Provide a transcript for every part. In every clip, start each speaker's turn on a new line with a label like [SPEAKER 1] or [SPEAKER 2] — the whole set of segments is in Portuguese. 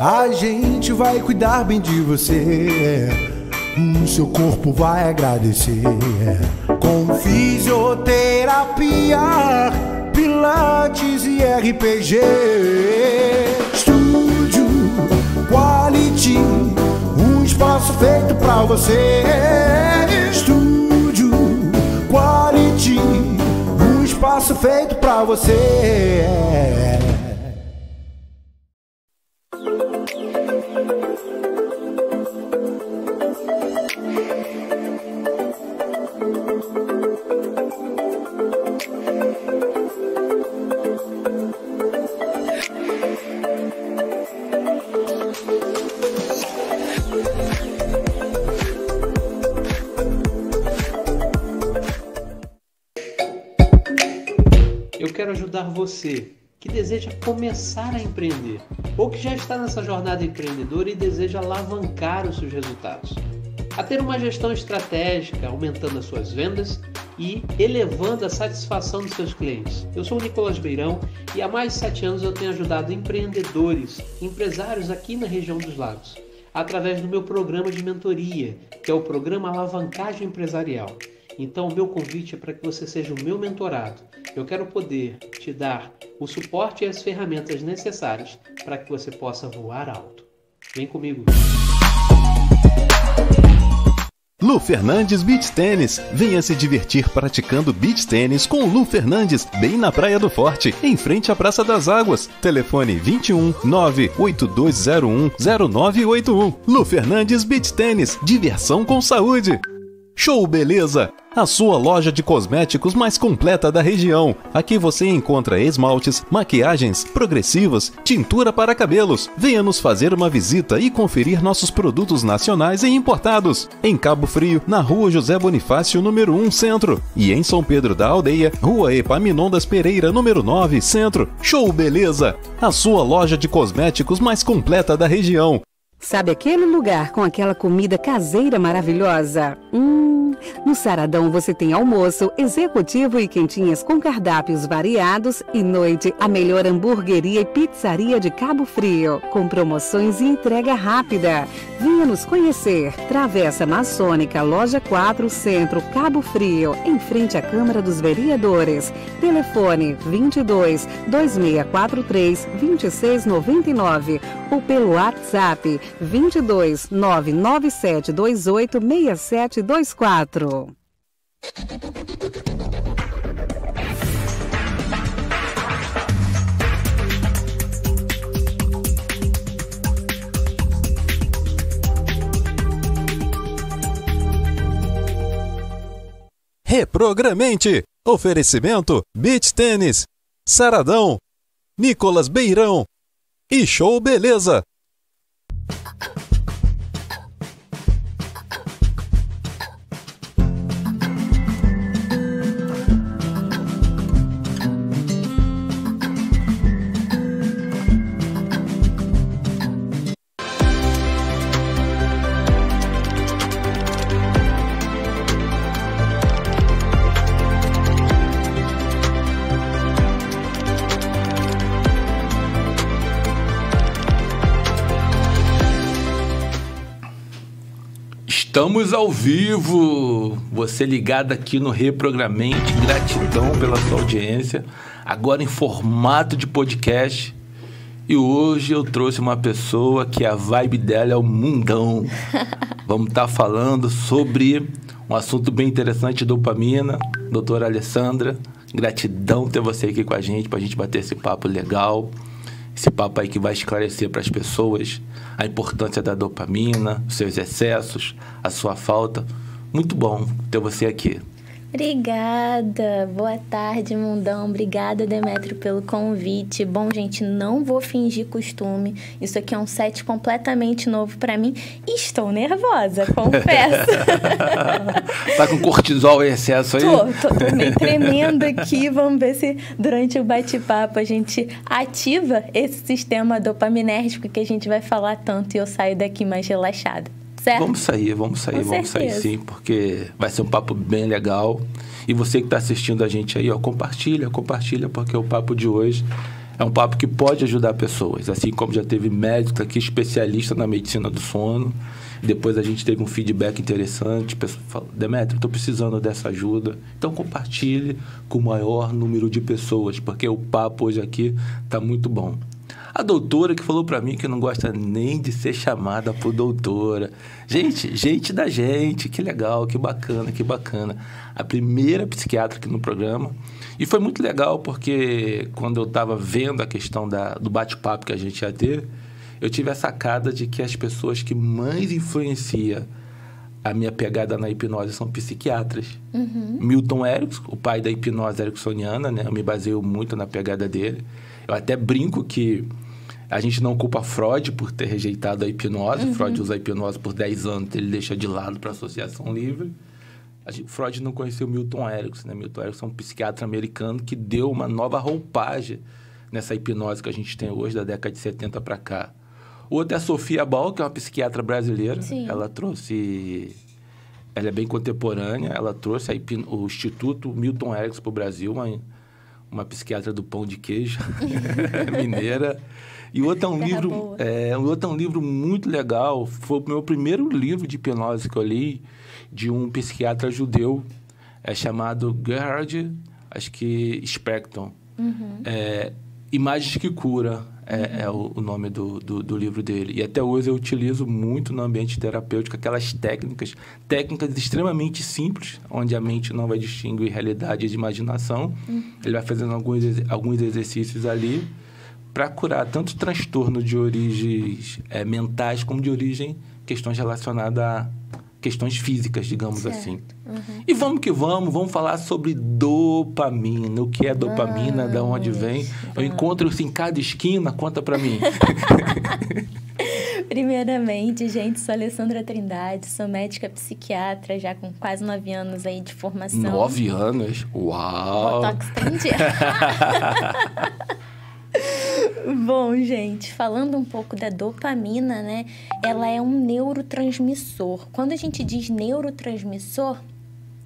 [SPEAKER 1] A gente vai cuidar bem de você, o seu corpo vai agradecer. Com fisioterapia, pilates e RPG. Estúdio Quality, um espaço feito pra você. Estúdio Quality, um espaço feito pra você.
[SPEAKER 2] Eu quero ajudar você que deseja começar a empreender ou que já está nessa jornada empreendedora e deseja alavancar os seus resultados, a ter uma gestão estratégica, aumentando as suas vendas e elevando a satisfação dos seus clientes. Eu sou o Nicolas Beirão e há mais de 7 anos eu tenho ajudado empreendedores, empresários aqui na região dos Lagos, através do meu programa de mentoria, que é o programa Alavancagem Empresarial. Então, o meu convite é para que você seja o meu mentorado. Eu quero poder te dar o suporte e as ferramentas necessárias para que você possa voar alto. Vem comigo!
[SPEAKER 3] Lu Fernandes Beach Tênis. Venha se divertir praticando beach tênis com o Lu Fernandes, bem na Praia do Forte, em frente à Praça das Águas. Telefone 21 98201 0981. Lu Fernandes Beach Tênis. Diversão com saúde. Show Beleza, a sua loja de cosméticos mais completa da região. Aqui você encontra esmaltes, maquiagens, progressivos, tintura para cabelos. Venha nos fazer uma visita e conferir nossos produtos nacionais e importados. Em Cabo Frio, na Rua José Bonifácio, número 1, Centro. E em São Pedro da Aldeia, Rua Epaminondas Pereira, número 9, Centro. Show Beleza, a sua loja de cosméticos mais completa da região.
[SPEAKER 4] Sabe aquele lugar com aquela comida caseira maravilhosa? No Saradão você tem almoço, executivo e quentinhas com cardápios variados e noite a melhor hamburgueria e pizzaria de Cabo Frio, com promoções e entrega rápida. Venha nos conhecer. Travessa Maçônica, Loja 4, Centro, Cabo Frio, em frente à Câmara dos Vereadores. Telefone 22 2643 2699 ou pelo WhatsApp 22 997 28 6724.
[SPEAKER 3] Reprogramente. Oferecimento Beach Tênis, Saradão, Nicolas Beirão e Show Beleza.
[SPEAKER 5] Estamos ao vivo, você ligado aqui no Reprogramente, gratidão pela sua audiência, agora em formato de podcast. E hoje eu trouxe uma pessoa que a vibe dela é o mundão. Vamos estar falando sobre um assunto bem interessante, dopamina. Doutora Alessandra, gratidão ter você aqui com a gente, para a gente bater esse papo legal. Esse papo aí que vai esclarecer para as pessoas a importância da dopamina, os seus excessos, a sua falta. Muito bom ter você aqui.
[SPEAKER 6] Obrigada, boa tarde, mundão. Obrigada, Demétrio, pelo convite. Bom, gente, não vou fingir costume. Isso aqui é um set completamente novo pra mim e estou nervosa, confesso.
[SPEAKER 5] Tá com cortisol em excesso aí?
[SPEAKER 6] Tô meio tremendo aqui. Vamos ver se durante o bate-papo a gente ativa esse sistema dopaminérgico que a gente vai falar tanto e eu saio daqui mais relaxada. Certo?
[SPEAKER 5] Vamos sair sim, porque vai ser um papo bem legal. E você que está assistindo a gente aí, ó, compartilha, porque o papo de hoje É um papo que pode ajudar pessoas, assim como já teve médico aqui, especialista na medicina do sono. Depois a gente teve um feedback interessante. Pessoa falou, Demetrio, estou precisando dessa ajuda. Então compartilhe com o maior número de pessoas, porque o papo hoje aqui está muito bom. A doutora que falou para mim que não gosta nem de ser chamada por doutora. Gente da gente, que legal, que bacana, que bacana. A primeira psiquiatra aqui no programa. E foi muito legal porque quando eu estava vendo a questão do bate-papo que a gente ia ter, eu tive a sacada de que as pessoas que mais influenciam a minha pegada na hipnose são psiquiatras. Milton Erickson, o pai da hipnose ericksoniana, né? Eu me baseio muito na pegada dele. Eu até brinco que a gente não culpa Freud por ter rejeitado a hipnose. Freud usa a hipnose por 10 anos, ele deixa de lado para a associação livre. Freud não conheceu Milton Erickson, né? Milton Erickson é um psiquiatra americano que deu uma nova roupagem nessa hipnose que a gente tem hoje, da década de 70 para cá. O outro é a Sofia Ball, que é uma psiquiatra brasileira.
[SPEAKER 6] Sim.
[SPEAKER 5] Ela é bem contemporânea, ela trouxe o Instituto Milton Erickson para o Brasil, uma psiquiatra do pão de queijo, mineira. E o outro é um livro muito legal. Foi o meu primeiro livro de hipnose que eu li, de um psiquiatra judeu, chamado Gerhard, acho que Speckton. Imagens que Cura é o nome do livro dele. E até hoje eu utilizo muito no ambiente terapêutico aquelas técnicas extremamente simples, onde a mente não vai distinguir realidade de imaginação. Ele vai fazendo alguns exercícios ali para curar tanto transtorno de origens mentais como de questões relacionadas a questões físicas, digamos assim. E vamos que vamos falar sobre dopamina. O que é dopamina, de onde vem? Eu encontro isso em cada esquina, conta pra mim.
[SPEAKER 6] Primeiramente, gente, sou Alessandra Trindade, sou médica psiquiatra, já com quase 9 anos aí de formação.
[SPEAKER 5] 9 anos? Uau!
[SPEAKER 6] Botox trendy. Bom, gente, falando um pouco da dopamina, né? Ela é um neurotransmissor. Quando a gente diz neurotransmissor,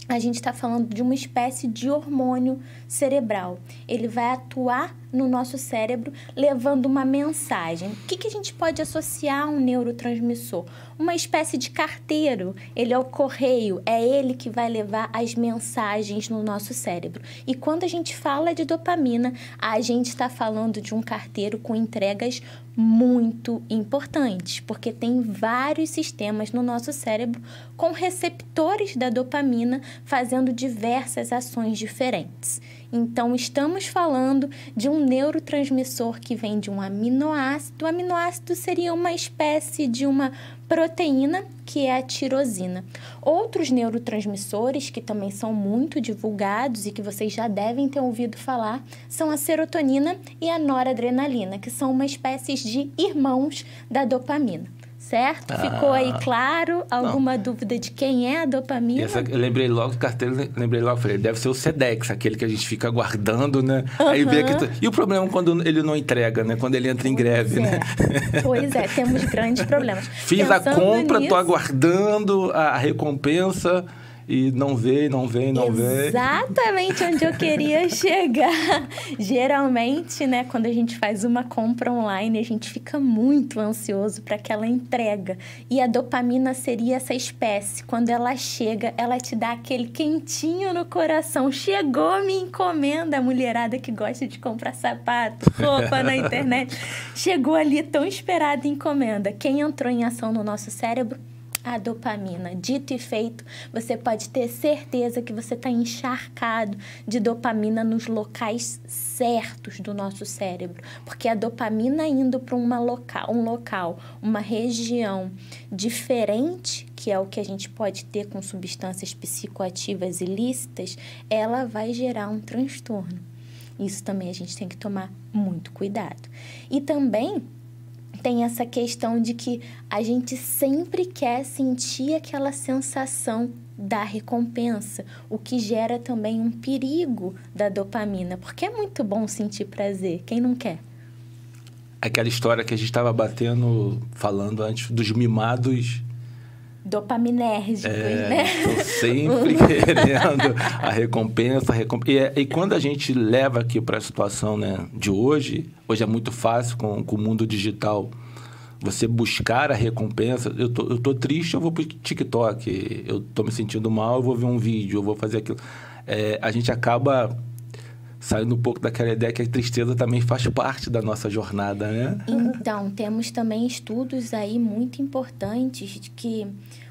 [SPEAKER 6] a gente está falando de uma espécie de hormônio cerebral. Ele vai atuar no nosso cérebro levando uma mensagem. O que a gente pode associar a um neurotransmissor? Uma espécie de carteiro. Ele é o correio, é ele que vai levar as mensagens no nosso cérebro. E quando a gente fala de dopamina, a gente está falando de um carteiro com entregas muito importantes, porque tem vários sistemas no nosso cérebro com receptores da dopamina fazendo diversas ações diferentes. Então, estamos falando de um neurotransmissor que vem de um aminoácido. O aminoácido seria uma espécie de uma proteína, que é a tirosina. Outros neurotransmissores, que também são muito divulgados e que vocês já devem ter ouvido falar, são a serotonina e a noradrenalina, que são uma espécie de irmãos da dopamina. Certo? Ficou aí claro? Alguma dúvida de quem é a dopamina?
[SPEAKER 5] Eu lembrei logo do carteiro, falei, deve ser o Sedex, aquele que a gente fica guardando, né? Aí vê que... E o problema é quando ele não entrega, né? Quando ele entra em greve, né?
[SPEAKER 6] Pois é, temos grandes problemas.
[SPEAKER 5] Fiz a compra, tô aguardando a recompensa... E não vem.
[SPEAKER 6] Exatamente onde eu queria chegar. Geralmente, né, quando a gente faz uma compra online, a gente fica muito ansioso para aquela entrega. E a dopamina seria essa espécie. Quando ela chega, ela te dá aquele quentinho no coração. Chegou minha encomenda, a mulherada que gosta de comprar sapato, roupa na internet. Chegou ali tão esperada a encomenda. Quem entrou em ação no nosso cérebro? A dopamina. Dito e feito, você pode ter certeza que você está encharcado de dopamina nos locais certos do nosso cérebro. Porque a dopamina indo para um local, uma região diferente, que é o que a gente pode ter com substâncias psicoativas ilícitas, ela vai gerar um transtorno. Isso também a gente tem que tomar muito cuidado. E também tem essa questão de que a gente sempre quer sentir aquela sensação da recompensa, o que gera também um perigo da dopamina, porque é muito bom sentir prazer, quem não quer?
[SPEAKER 5] Aquela história que a gente estava falando antes dos mimados
[SPEAKER 6] dopaminérgicos, né?
[SPEAKER 5] Estou sempre querendo a recompensa. E quando a gente leva aqui para a situação, né, de hoje é muito fácil com o mundo digital, você buscar a recompensa. Eu tô triste, eu vou pro TikTok. Eu tô me sentindo mal, eu vou ver um vídeo, eu vou fazer aquilo. A gente acaba saindo um pouco daquela ideia que a tristeza também faz parte da nossa jornada, né?
[SPEAKER 6] Então, temos também estudos aí muito importantes de que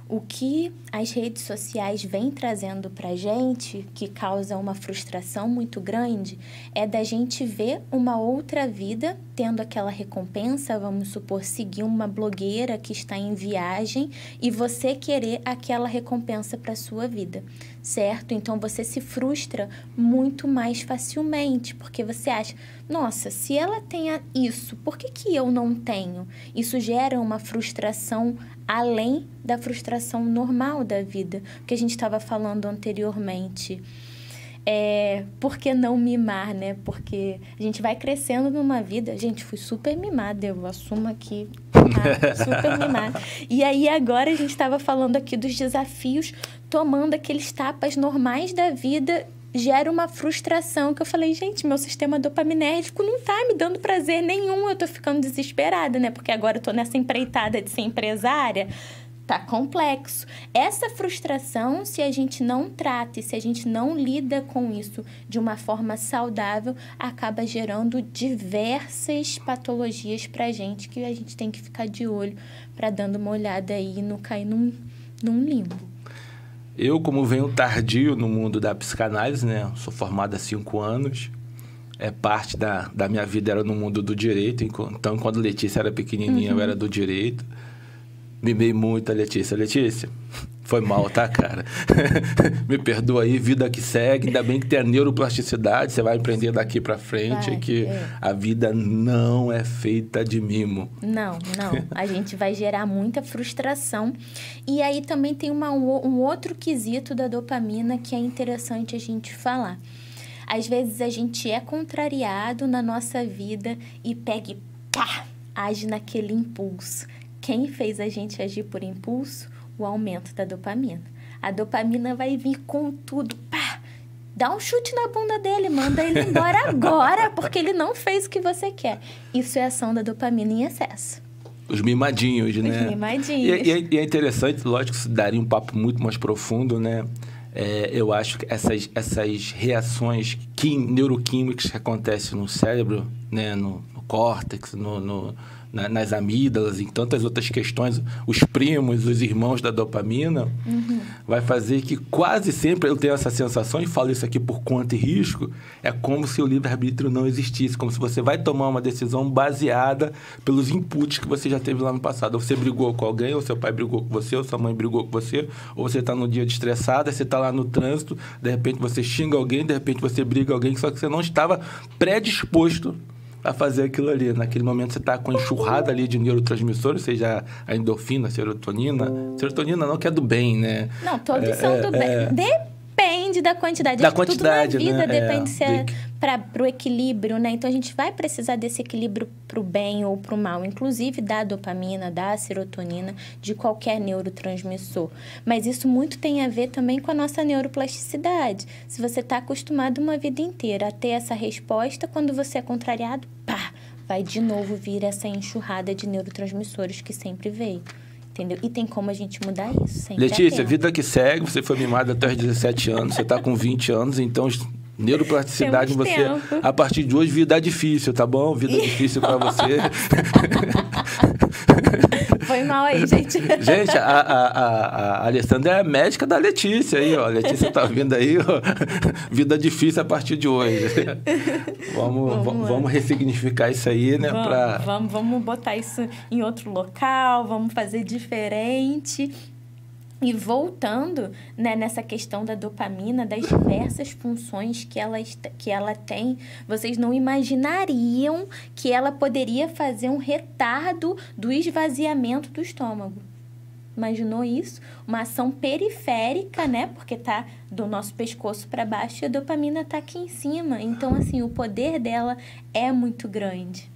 [SPEAKER 6] o que as redes sociais vêm trazendo pra gente, que causa uma frustração muito grande, é da gente ver uma outra vida tendo aquela recompensa, vamos supor, seguir uma blogueira que está em viagem e você querer aquela recompensa para sua vida, certo? Então, você se frustra muito mais facilmente, porque você acha, nossa, se ela tem isso, por que eu não tenho? Isso gera uma frustração além da frustração normal da vida, que a gente estava falando anteriormente. Por que não mimar, né? Porque a gente vai crescendo numa vida... Gente, fui super mimada, eu assumo aqui. Super mimada. E aí, agora, a gente estava falando aqui dos desafios, tomando aqueles tapas normais da vida, gera uma frustração que eu falei, gente, meu sistema dopaminérgico não tá me dando prazer nenhum, eu tô ficando desesperada, né? Porque agora eu tô nessa empreitada de ser empresária... Tá complexo. Essa frustração, se a gente não trata e se a gente não lida com isso de uma forma saudável, acaba gerando diversas patologias pra gente, que a gente tem que ficar de olho para dando uma olhada aí e não cair num limbo.
[SPEAKER 5] Eu, como venho tardio no mundo da psicanálise, né? Sou formado há 5 anos. Parte da minha vida era no mundo do direito. Então, quando a Letícia era pequenininha, eu era do direito. Mimei muito a Letícia. Letícia, foi mal, tá, cara? Me perdoa aí, vida que segue. Ainda bem que tem a neuroplasticidade, você vai aprender daqui pra frente que a vida não é feita de mimo.
[SPEAKER 6] Não. A gente vai gerar muita frustração. E aí também tem um outro quesito da dopamina que é interessante a gente falar. Às vezes a gente é contrariado na nossa vida e pega e pá, age naquele impulso. Quem fez a gente agir por impulso? O aumento da dopamina. A dopamina vai vir com tudo. Pá! Dá um chute na bunda dele, manda ele embora agora, porque ele não fez o que você quer. Isso é ação da dopamina em excesso.
[SPEAKER 5] Os mimadinhos, né?
[SPEAKER 6] Os mimadinhos.
[SPEAKER 5] E é interessante, lógico, que daria um papo muito mais profundo, né? Eu acho que essas reações neuroquímicas que acontecem no cérebro, né? No córtex, nas amígdalas e tantas outras questões, os primos, os irmãos da dopamina, vai fazer que quase sempre eu tenho essa sensação, e falo isso aqui por conta e risco, é como se o livre-arbítrio não existisse, como se você vai tomar uma decisão baseada pelos inputs que você já teve lá no passado. Ou você brigou com alguém, ou seu pai brigou com você, ou sua mãe brigou com você, ou você está no dia de estressada, você está lá no trânsito, de repente você xinga alguém, de repente você briga com alguém, só que você não estava predisposto a fazer aquilo ali. Naquele momento você está com a enxurrada ali de neurotransmissores, seja a endorfina, a serotonina. Serotonina não, que é do bem, né?
[SPEAKER 6] Não, todos são do bem. Depende da quantidade.
[SPEAKER 5] Da quantidade,
[SPEAKER 6] tudo na vida,
[SPEAKER 5] né?
[SPEAKER 6] depende se é para o equilíbrio, né? Então, a gente vai precisar desse equilíbrio para o bem ou para o mal. Inclusive, da dopamina, da serotonina, de qualquer neurotransmissor. Mas isso muito tem a ver também com a nossa neuroplasticidade. Se você está acostumado uma vida inteira a ter essa resposta, quando você é contrariado, pá, vai de novo vir essa enxurrada de neurotransmissores que sempre veio. Entendeu? E tem como a gente mudar isso. Sempre.
[SPEAKER 5] Letícia, vida que segue, você foi mimada até os 17 anos, você está com 20 anos, então neuroplasticidade em você. A partir de hoje, vida difícil, tá bom? Vida difícil para você.
[SPEAKER 6] Foi mal aí, gente.
[SPEAKER 5] Gente, a Alessandra é a médica da Letícia aí, ó. A Letícia tá vindo aí, ó. Vida difícil a partir de hoje. Vamos ressignificar isso aí, né?
[SPEAKER 6] Vamos botar isso em outro local, vamos fazer diferente. E voltando, né, nessa questão da dopamina, das diversas funções que ela tem, vocês não imaginariam que ela poderia fazer um retardo do esvaziamento do estômago. Imaginou isso? Uma ação periférica, né? Porque tá do nosso pescoço para baixo e a dopamina tá aqui em cima. Então, assim, o poder dela é muito grande.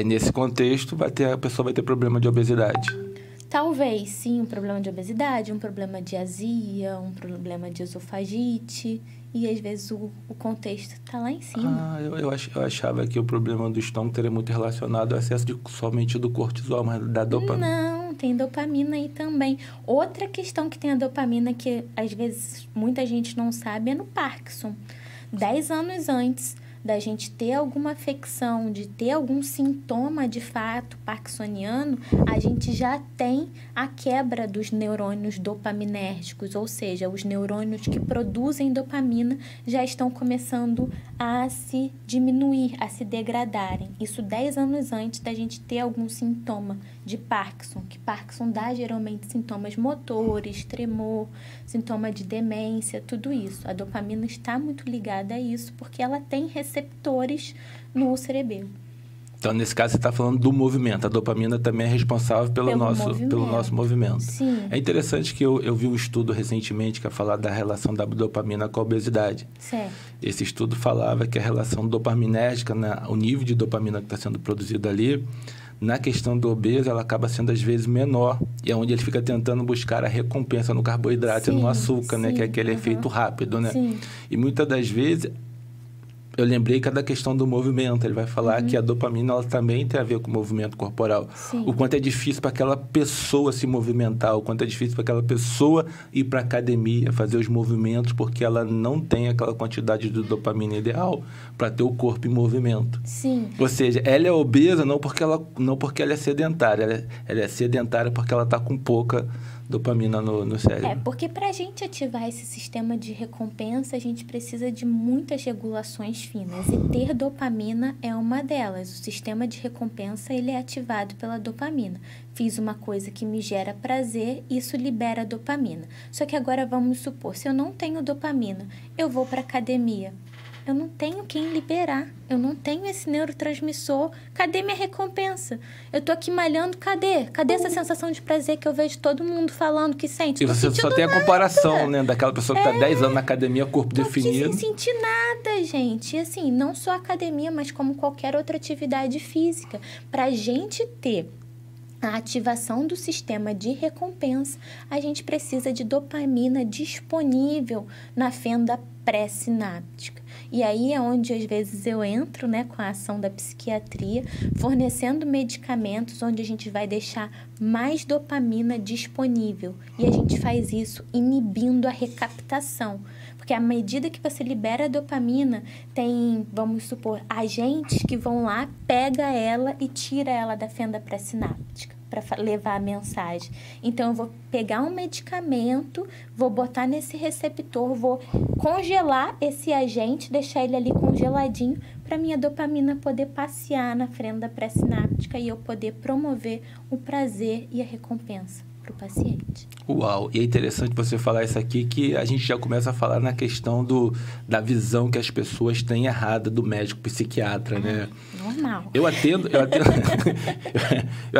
[SPEAKER 5] Nesse contexto, a pessoa vai ter problema de obesidade.
[SPEAKER 6] Talvez, sim, um problema de obesidade, um problema de azia, um problema de esofagite. E, às vezes, o contexto está lá em cima.
[SPEAKER 5] Eu achava que o problema do estômago teria muito relacionado ao excesso somente do cortisol, mas da dopamina.
[SPEAKER 6] Não, tem dopamina aí também. Outra questão que tem a dopamina, que, às vezes, muita gente não sabe, é no Parkinson. 10 anos antes da gente ter alguma afecção, de ter algum sintoma de fato parkinsoniano, a gente já tem a quebra dos neurônios dopaminérgicos, ou seja, os neurônios que produzem dopamina já estão começando a se diminuir, a se degradarem. Isso 10 anos antes da gente ter algum sintoma de Parkinson, que Parkinson dá geralmente sintomas motores, tremor, sintoma de demência, tudo isso. A dopamina está muito ligada a isso, porque ela tem receptores no cerebelo.
[SPEAKER 5] Então, nesse caso, você está falando do movimento. A dopamina também é responsável pelo nosso movimento.
[SPEAKER 6] Sim.
[SPEAKER 5] É interessante que eu vi um estudo recentemente que ia falar da relação da dopamina com a obesidade.
[SPEAKER 6] Certo.
[SPEAKER 5] Esse estudo falava que a relação dopaminérgica, o nível de dopamina que está sendo produzido ali, na questão do obeso, ela acaba sendo, às vezes, menor. E é onde ele fica tentando buscar a recompensa no carboidrato e no açúcar, né? Que é aquele efeito rápido, né?
[SPEAKER 6] Sim.
[SPEAKER 5] E muitas das vezes, eu lembrei que é da questão do movimento. Ele vai falar que a dopamina ela também tem a ver com o movimento corporal.
[SPEAKER 6] Sim.
[SPEAKER 5] O quanto é difícil para aquela pessoa se movimentar, o quanto é difícil para aquela pessoa ir para a academia, fazer os movimentos, porque ela não tem aquela quantidade de dopamina ideal para ter o corpo em movimento.
[SPEAKER 6] Sim.
[SPEAKER 5] Ou seja, ela é obesa não porque ela é sedentária. Ela é sedentária porque ela está com pouca dopamina no cérebro.
[SPEAKER 6] Porque para a gente ativar esse sistema de recompensa, a gente precisa de muitas regulações finas. E ter dopamina é uma delas. O sistema de recompensa, ele é ativado pela dopamina. Fiz uma coisa que me gera prazer, isso libera dopamina. Só que agora vamos supor, se eu não tenho dopamina, eu vou para academia. Eu não tenho quem liberar, eu não tenho esse neurotransmissor. Cadê minha recompensa? Eu tô aqui malhando, cadê? Cadê essa sensação de prazer que eu vejo todo mundo falando que sente?
[SPEAKER 5] E você só tem a comparação, né? Daquela pessoa que tá 10 anos na academia, corpo definido.
[SPEAKER 6] Sem sentir nada, gente. E assim, não só a academia, mas como qualquer outra atividade física. Pra gente ter a ativação do sistema de recompensa, a gente precisa de dopamina disponível na fenda pré-sináptica. E aí é onde, às vezes, eu entro, né, com a ação da psiquiatria, fornecendo medicamentos onde a gente vai deixar mais dopamina disponível. E a gente faz isso inibindo a recaptação. Porque à medida que você libera a dopamina, tem, vamos supor, agentes que vão lá, pega ela e tira ela da fenda pré-sináptica para levar a mensagem. Então, eu vou pegar um medicamento, vou botar nesse receptor, vou congelar esse agente, deixar ele ali congeladinho para minha dopamina poder passear na fenda pré-sináptica e eu poder promover o prazer e a recompensa para o paciente.
[SPEAKER 5] Uau! E é interessante você falar isso aqui, que a gente já começa a falar na questão da visão que as pessoas têm errada do médico psiquiatra, né?
[SPEAKER 6] Normal.
[SPEAKER 5] Eu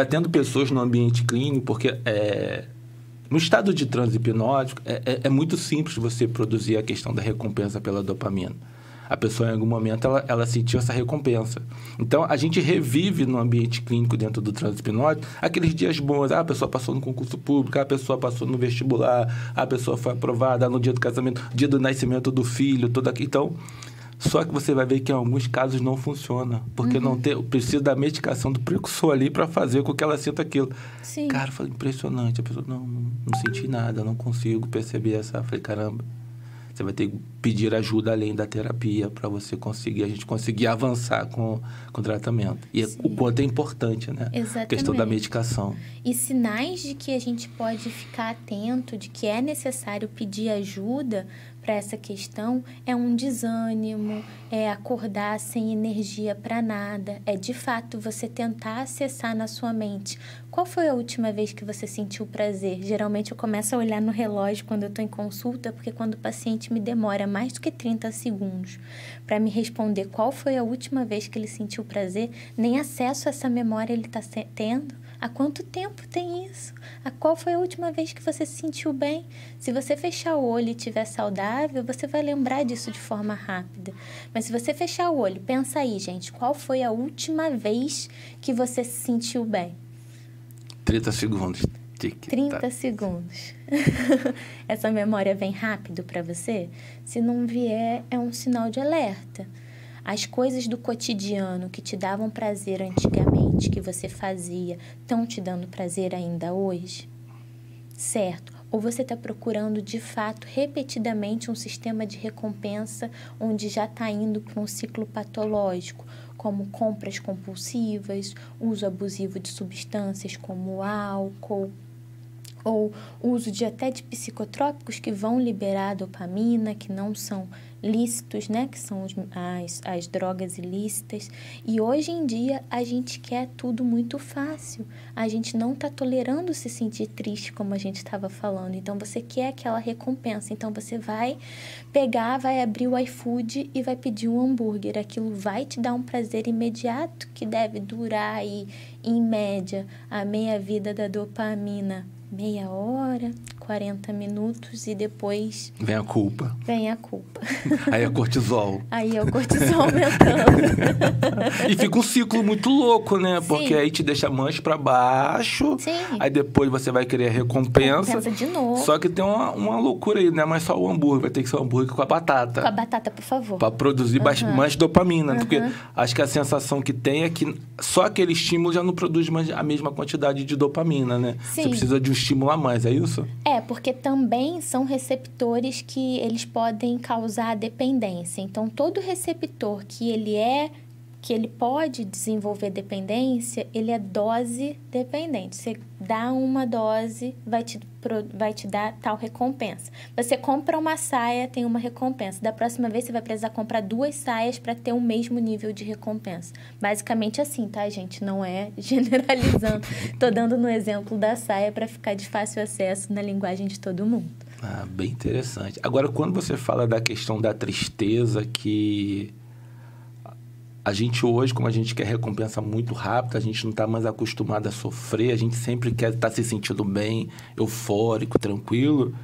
[SPEAKER 5] atendo pessoas no ambiente clínico porque no estado de transe hipnótico é muito simples você produzir a questão da recompensa pela dopamina. A pessoa, em algum momento, ela sentiu essa recompensa. Então, a gente revive no ambiente clínico dentro do transe hipnótico aqueles dias bons. A pessoa passou no concurso público, a pessoa passou no vestibular, a pessoa foi aprovada no dia do casamento, dia do nascimento do filho, tudo aqui. Então, só que você vai ver que em alguns casos não funciona, porque precisa da medicação do precursor ali para fazer com que ela sinta aquilo.
[SPEAKER 6] Sim.
[SPEAKER 5] Cara, foi impressionante. A pessoa, não senti nada, não consigo perceber essa... Falei, caramba... Você vai ter que pedir ajuda além da terapia para você conseguir, a gente conseguir avançar com o tratamento. E o quanto é importante, né?
[SPEAKER 6] Exatamente.
[SPEAKER 5] A questão da medicação.
[SPEAKER 6] E sinais de que a gente pode ficar atento, de que é necessário pedir ajuda para essa questão, é um desânimo, é acordar sem energia para nada, é de fato você tentar acessar na sua mente qual foi a última vez que você sentiu prazer. Geralmente eu começo a olhar no relógio quando eu estou em consulta, porque quando o paciente me demora mais do que 30 segundos para me responder qual foi a última vez que ele sentiu prazer, nem acesso a essa memória ele está tendo. Há quanto tempo tem isso? Qual foi a última vez que você se sentiu bem? Se você fechar o olho e estiver saudável, você vai lembrar disso de forma rápida. Mas se você fechar o olho, pensa aí, gente, qual foi a última vez que você se sentiu bem?
[SPEAKER 5] 30 segundos. Tic-tac.
[SPEAKER 6] 30 segundos. Essa memória vem rápido para você? Se não vier, é um sinal de alerta. As coisas do cotidiano que te davam prazer antigamente, que você fazia, estão te dando prazer ainda hoje? Certo? Ou você está procurando, de fato, repetidamente um sistema de recompensa onde já está indo para um ciclo patológico, como compras compulsivas, uso abusivo de substâncias como álcool, ou uso até de psicotrópicos que vão liberar dopamina, que não são lícitos, né? Que são as drogas ilícitas. E hoje em dia a gente quer tudo muito fácil. A gente não está tolerando se sentir triste, como a gente estava falando. Então você quer aquela recompensa. Então você vai pegar, vai abrir o iFood e vai pedir um hambúrguer. Aquilo vai te dar um prazer imediato que deve durar aí, em média, a meia-vida da dopamina. Meia hora, 40 minutos e depois...
[SPEAKER 5] Vem a culpa.
[SPEAKER 6] Vem a culpa.
[SPEAKER 5] Aí é cortisol.
[SPEAKER 6] Aí é o cortisol aumentando.
[SPEAKER 5] E fica um ciclo muito louco, né?
[SPEAKER 6] Sim.
[SPEAKER 5] Porque aí te deixa mancha pra baixo.
[SPEAKER 6] Sim.
[SPEAKER 5] Aí depois você vai querer a recompensa.
[SPEAKER 6] Recompensa de novo.
[SPEAKER 5] Só que tem uma loucura aí, não é mais só o hambúrguer. Vai ter que ser o hambúrguer com a batata.
[SPEAKER 6] Com a batata, por favor.
[SPEAKER 5] Pra produzir mais dopamina. Porque acho que a sensação que tem é que só aquele estímulo já não produz mais a mesma quantidade de dopamina, né?
[SPEAKER 6] Sim.
[SPEAKER 5] Você precisa de um estímulo a mais, é isso?
[SPEAKER 6] É, porque também são receptores que eles podem causar dependência. Então, todo receptor que ele pode desenvolver dependência, ele é dose dependente. Você dá uma dose, vai te dar tal recompensa. Você compra uma saia, tem uma recompensa. Da próxima vez, você vai precisar comprar 2 saias para ter o mesmo nível de recompensa. Basicamente assim, tá, gente? Não é generalizando. Tô dando no exemplo da saia para ficar de fácil acesso na linguagem de todo mundo.
[SPEAKER 5] Ah, bem interessante. Agora, quando você fala da questão da tristeza, que a gente hoje, como a gente quer recompensa muito rápida, a gente não está mais acostumado a sofrer, a gente sempre quer estar se sentindo bem, eufórico, tranquilo.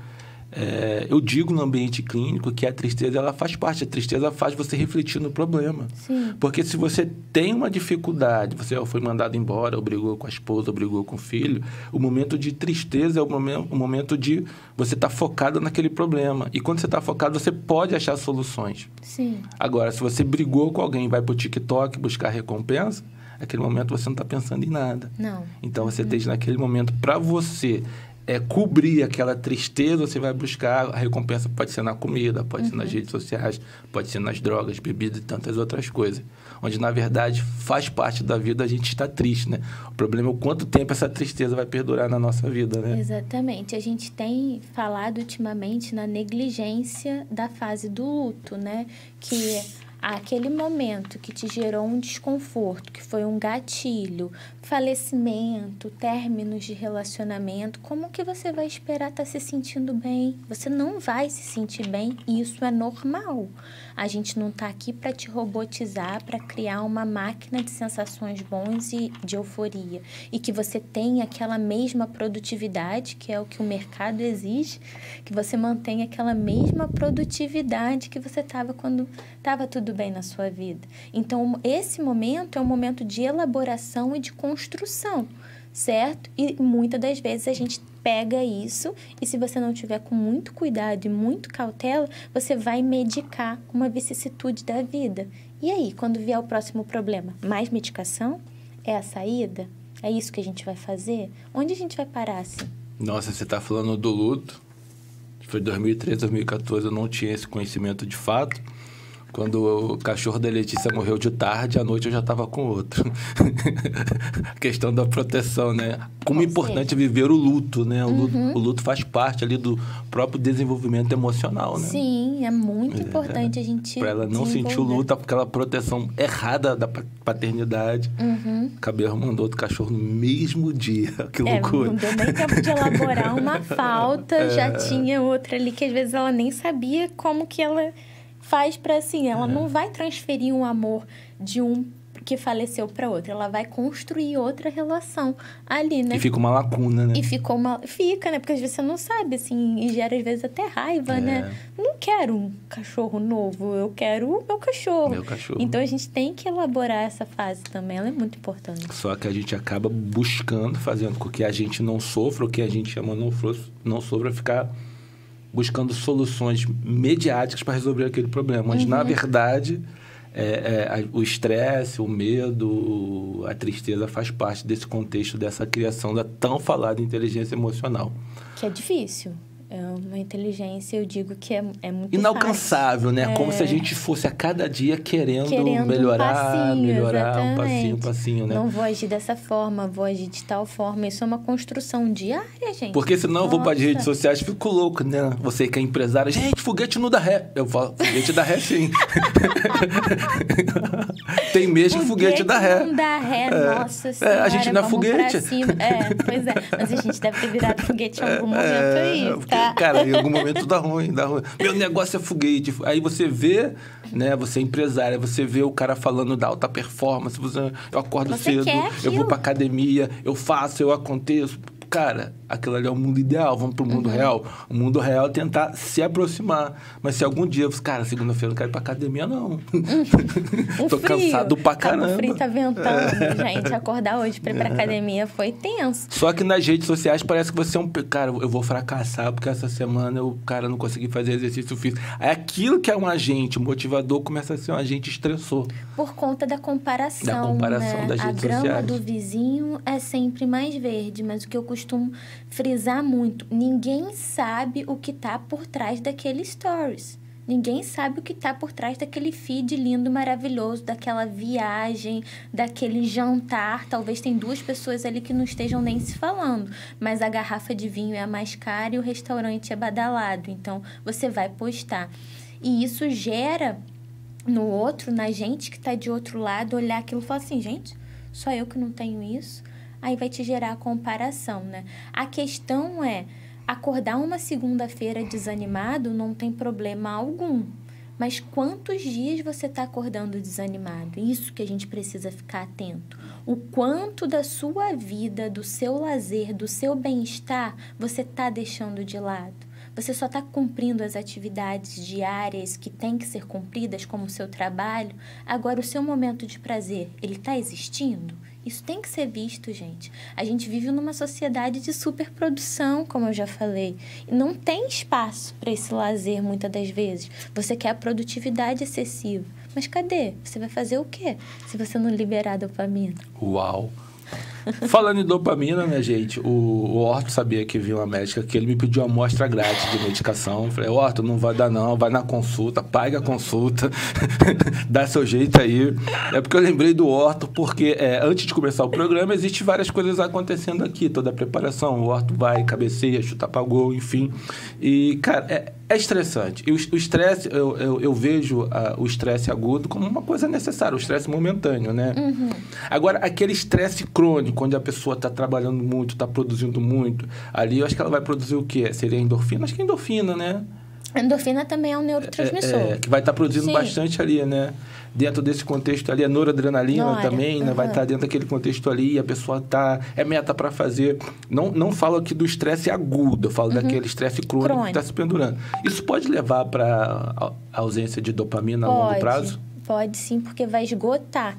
[SPEAKER 5] Eu digo no ambiente clínico que a tristeza, ela faz parte. A tristeza faz você refletir no problema.
[SPEAKER 6] Sim.
[SPEAKER 5] Porque se você tem uma dificuldade, você foi mandado embora, ou brigou com a esposa, ou brigou com o filho, o momento de tristeza é o momento de você estar focado naquele problema. E quando você está focado, você pode achar soluções.
[SPEAKER 6] Sim.
[SPEAKER 5] Agora, se você brigou com alguém e vai para o TikTok buscar recompensa, naquele momento você não está pensando em nada.
[SPEAKER 6] Não.
[SPEAKER 5] Então, você tem naquele momento, para você cobrir aquela tristeza, você vai buscar a recompensa. Pode ser na comida, pode ser nas redes sociais, pode ser nas drogas, bebidas e tantas outras coisas. Onde, na verdade, faz parte da vida a gente estar triste, né? O problema é o quanto tempo essa tristeza vai perdurar na nossa vida, né?
[SPEAKER 6] Exatamente. A gente tem falado ultimamente na negligência da fase do luto, né? Que aquele momento que te gerou um desconforto, que foi um gatilho, falecimento, términos de relacionamento, como que você vai esperar estar se sentindo bem? Você não vai se sentir bem e isso é normal. A gente não está aqui para te robotizar, para criar uma máquina de sensações bons e de euforia. E que você tenha aquela mesma produtividade, que é o que o mercado exige, que você mantenha aquela mesma produtividade que você estava quando estava tudo bem na sua vida. Então, esse momento é um momento de elaboração e de construção, certo? E muitas das vezes a gente pega isso e se você não tiver com muito cuidado e muito cautela, você vai medicar uma vicissitude da vida. E aí, quando vier o próximo problema, mais medicação? É a saída? É isso que a gente vai fazer? Onde a gente vai parar assim?
[SPEAKER 5] Nossa, você está falando do luto. Foi 2013, 2014, eu não tinha esse conhecimento de fato. Quando o cachorro da Letícia morreu de tarde, à noite eu já estava com outro. A questão da proteção, né? Como é importante viver o luto, né? O luto faz parte ali do próprio desenvolvimento emocional, né?
[SPEAKER 6] Sim, é muito importante a gente
[SPEAKER 5] para ela não sentir o luto, aquela proteção errada da paternidade. Cabelo mandou outro cachorro no mesmo dia. Que loucura.
[SPEAKER 6] Não deu nem tempo de elaborar uma falta, já tinha outra ali que às vezes ela nem sabia como que ela faz para assim, ela não vai transferir um amor de um que faleceu para outra. Ela vai construir outra relação ali, né?
[SPEAKER 5] E fica uma lacuna, né?
[SPEAKER 6] Fica, né? Porque às vezes você não sabe, assim, e gera às vezes até raiva, né? Não quero um cachorro novo, eu quero o meu cachorro.
[SPEAKER 5] Meu cachorro.
[SPEAKER 6] Então a gente tem que elaborar essa fase também, ela é muito importante.
[SPEAKER 5] Só que a gente acaba buscando, fazendo com que a gente não sofra, o que a gente ama não sofra, ficar buscando soluções mediáticas para resolver aquele problema. Mas, na verdade, o estresse, o medo, a tristeza faz parte desse contexto, dessa criação da tão falada inteligência emocional.
[SPEAKER 6] Que é difícil. É uma inteligência, eu digo que é muito
[SPEAKER 5] inalcançável,
[SPEAKER 6] fácil.
[SPEAKER 5] né? Como se a gente fosse a cada dia querendo
[SPEAKER 6] um
[SPEAKER 5] melhorar,
[SPEAKER 6] passinho,
[SPEAKER 5] um passinho, né?
[SPEAKER 6] Não vou agir dessa forma, vou agir de tal forma. Isso é uma construção diária, gente.
[SPEAKER 5] Porque senão eu vou para as redes sociais e fico louco, né? Você que é empresária, gente, foguete não dá ré. Eu falo, foguete dá ré sim. Tem mês que foguete dá ré.
[SPEAKER 6] Não dá ré, nossa senhora.
[SPEAKER 5] A gente não é foguete.
[SPEAKER 6] Pois é. Mas a gente deve ter virado foguete em algum momento aí, tá?
[SPEAKER 5] Cara, em algum momento dá ruim. Meu negócio é foguete. Aí você vê, né? Você é empresária, você vê o cara falando da alta performance. Eu acordo cedo, eu vou pra academia, eu faço, eu aconteço. Cara, aquilo ali é o mundo ideal, vamos pro mundo real. O mundo real é tentar se aproximar. Mas se algum dia, cara, segunda-feira eu não quero ir pra academia, não. Tô cansado pra caramba.
[SPEAKER 6] O frio tá ventando, gente. Acordar hoje pra ir pra academia foi tenso.
[SPEAKER 5] Só que nas redes sociais parece que você é um... Cara, eu vou fracassar porque essa semana eu, cara, não consegui fazer exercício físico. Aí aquilo que é um agente motivador começa a ser um agente estressor.
[SPEAKER 6] Por conta da comparação,
[SPEAKER 5] da comparação, né? Das redes sociais.
[SPEAKER 6] A grama do vizinho é sempre mais verde, mas o que eu costumo frisar muito, ninguém sabe o que tá por trás daquele stories. Ninguém sabe o que tá por trás daquele feed lindo, maravilhoso, daquela viagem, daquele jantar. Talvez tem 2 pessoas ali que não estejam nem se falando, mas a garrafa de vinho é a mais cara e o restaurante é badalado. Então, você vai postar. E isso gera no outro, na gente que tá de outro lado, olhar aquilo e falar assim, gente, só eu que não tenho isso? Aí vai te gerar a comparação, né? A questão é, acordar uma segunda-feira desanimado não tem problema algum. Mas quantos dias você está acordando desanimado? Isso que a gente precisa ficar atento. O quanto da sua vida, do seu lazer, do seu bem-estar, você está deixando de lado. Você só está cumprindo as atividades diárias que têm que ser cumpridas, como o seu trabalho. Agora, o seu momento de prazer, ele está existindo? Isso tem que ser visto, gente. A gente vive numa sociedade de superprodução, como eu já falei. E não tem espaço para esse lazer, muitas das vezes. Você quer a produtividade excessiva. Mas cadê? Você vai fazer o quê se você não liberar dopamina?
[SPEAKER 5] Uau! Falando em dopamina, né, gente? O Horto sabia que vinha uma médica que ele me pediu uma amostra grátis de medicação. Eu falei, Horto, não vai dar não, vai na consulta, paga a consulta, dá seu jeito aí. É porque eu lembrei do Horto, porque antes de começar o programa, existe várias coisas acontecendo aqui, toda a preparação. O Horto vai, cabeceia, chuta pra gol, enfim. E, cara, é estressante. E o estresse, eu vejo o estresse agudo como uma coisa necessária, o estresse momentâneo, né?
[SPEAKER 6] Uhum.
[SPEAKER 5] Agora, aquele estresse crônico, onde a pessoa está trabalhando muito, está produzindo muito, ali eu acho que ela vai produzir o quê? Seria endorfina? Acho que é endorfina, né?
[SPEAKER 6] A endorfina também é um neurotransmissor.
[SPEAKER 5] Que vai estar produzindo bastante ali, né? Dentro desse contexto ali, a noradrenalina também, né? Vai estar dentro daquele contexto ali, a pessoa é meta para fazer. Não falo aqui do estresse agudo, eu falo daquele estresse crônico que está se pendurando. Isso pode levar para a ausência de dopamina a longo prazo?
[SPEAKER 6] Pode sim, porque vai esgotar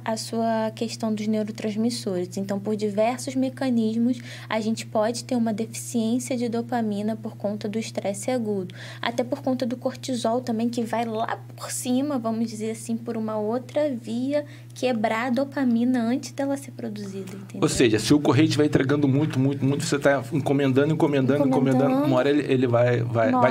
[SPEAKER 6] a sua questão dos neurotransmissores. Então, por diversos mecanismos, a gente pode ter uma deficiência de dopamina por conta do estresse agudo. Até por conta do cortisol também, que vai lá por cima, vamos dizer assim, por uma outra via, quebrar a dopamina antes dela ser produzida, entendeu?
[SPEAKER 5] Ou seja, se o correio estiver entregando muito, você está encomendando, uma hora ele vai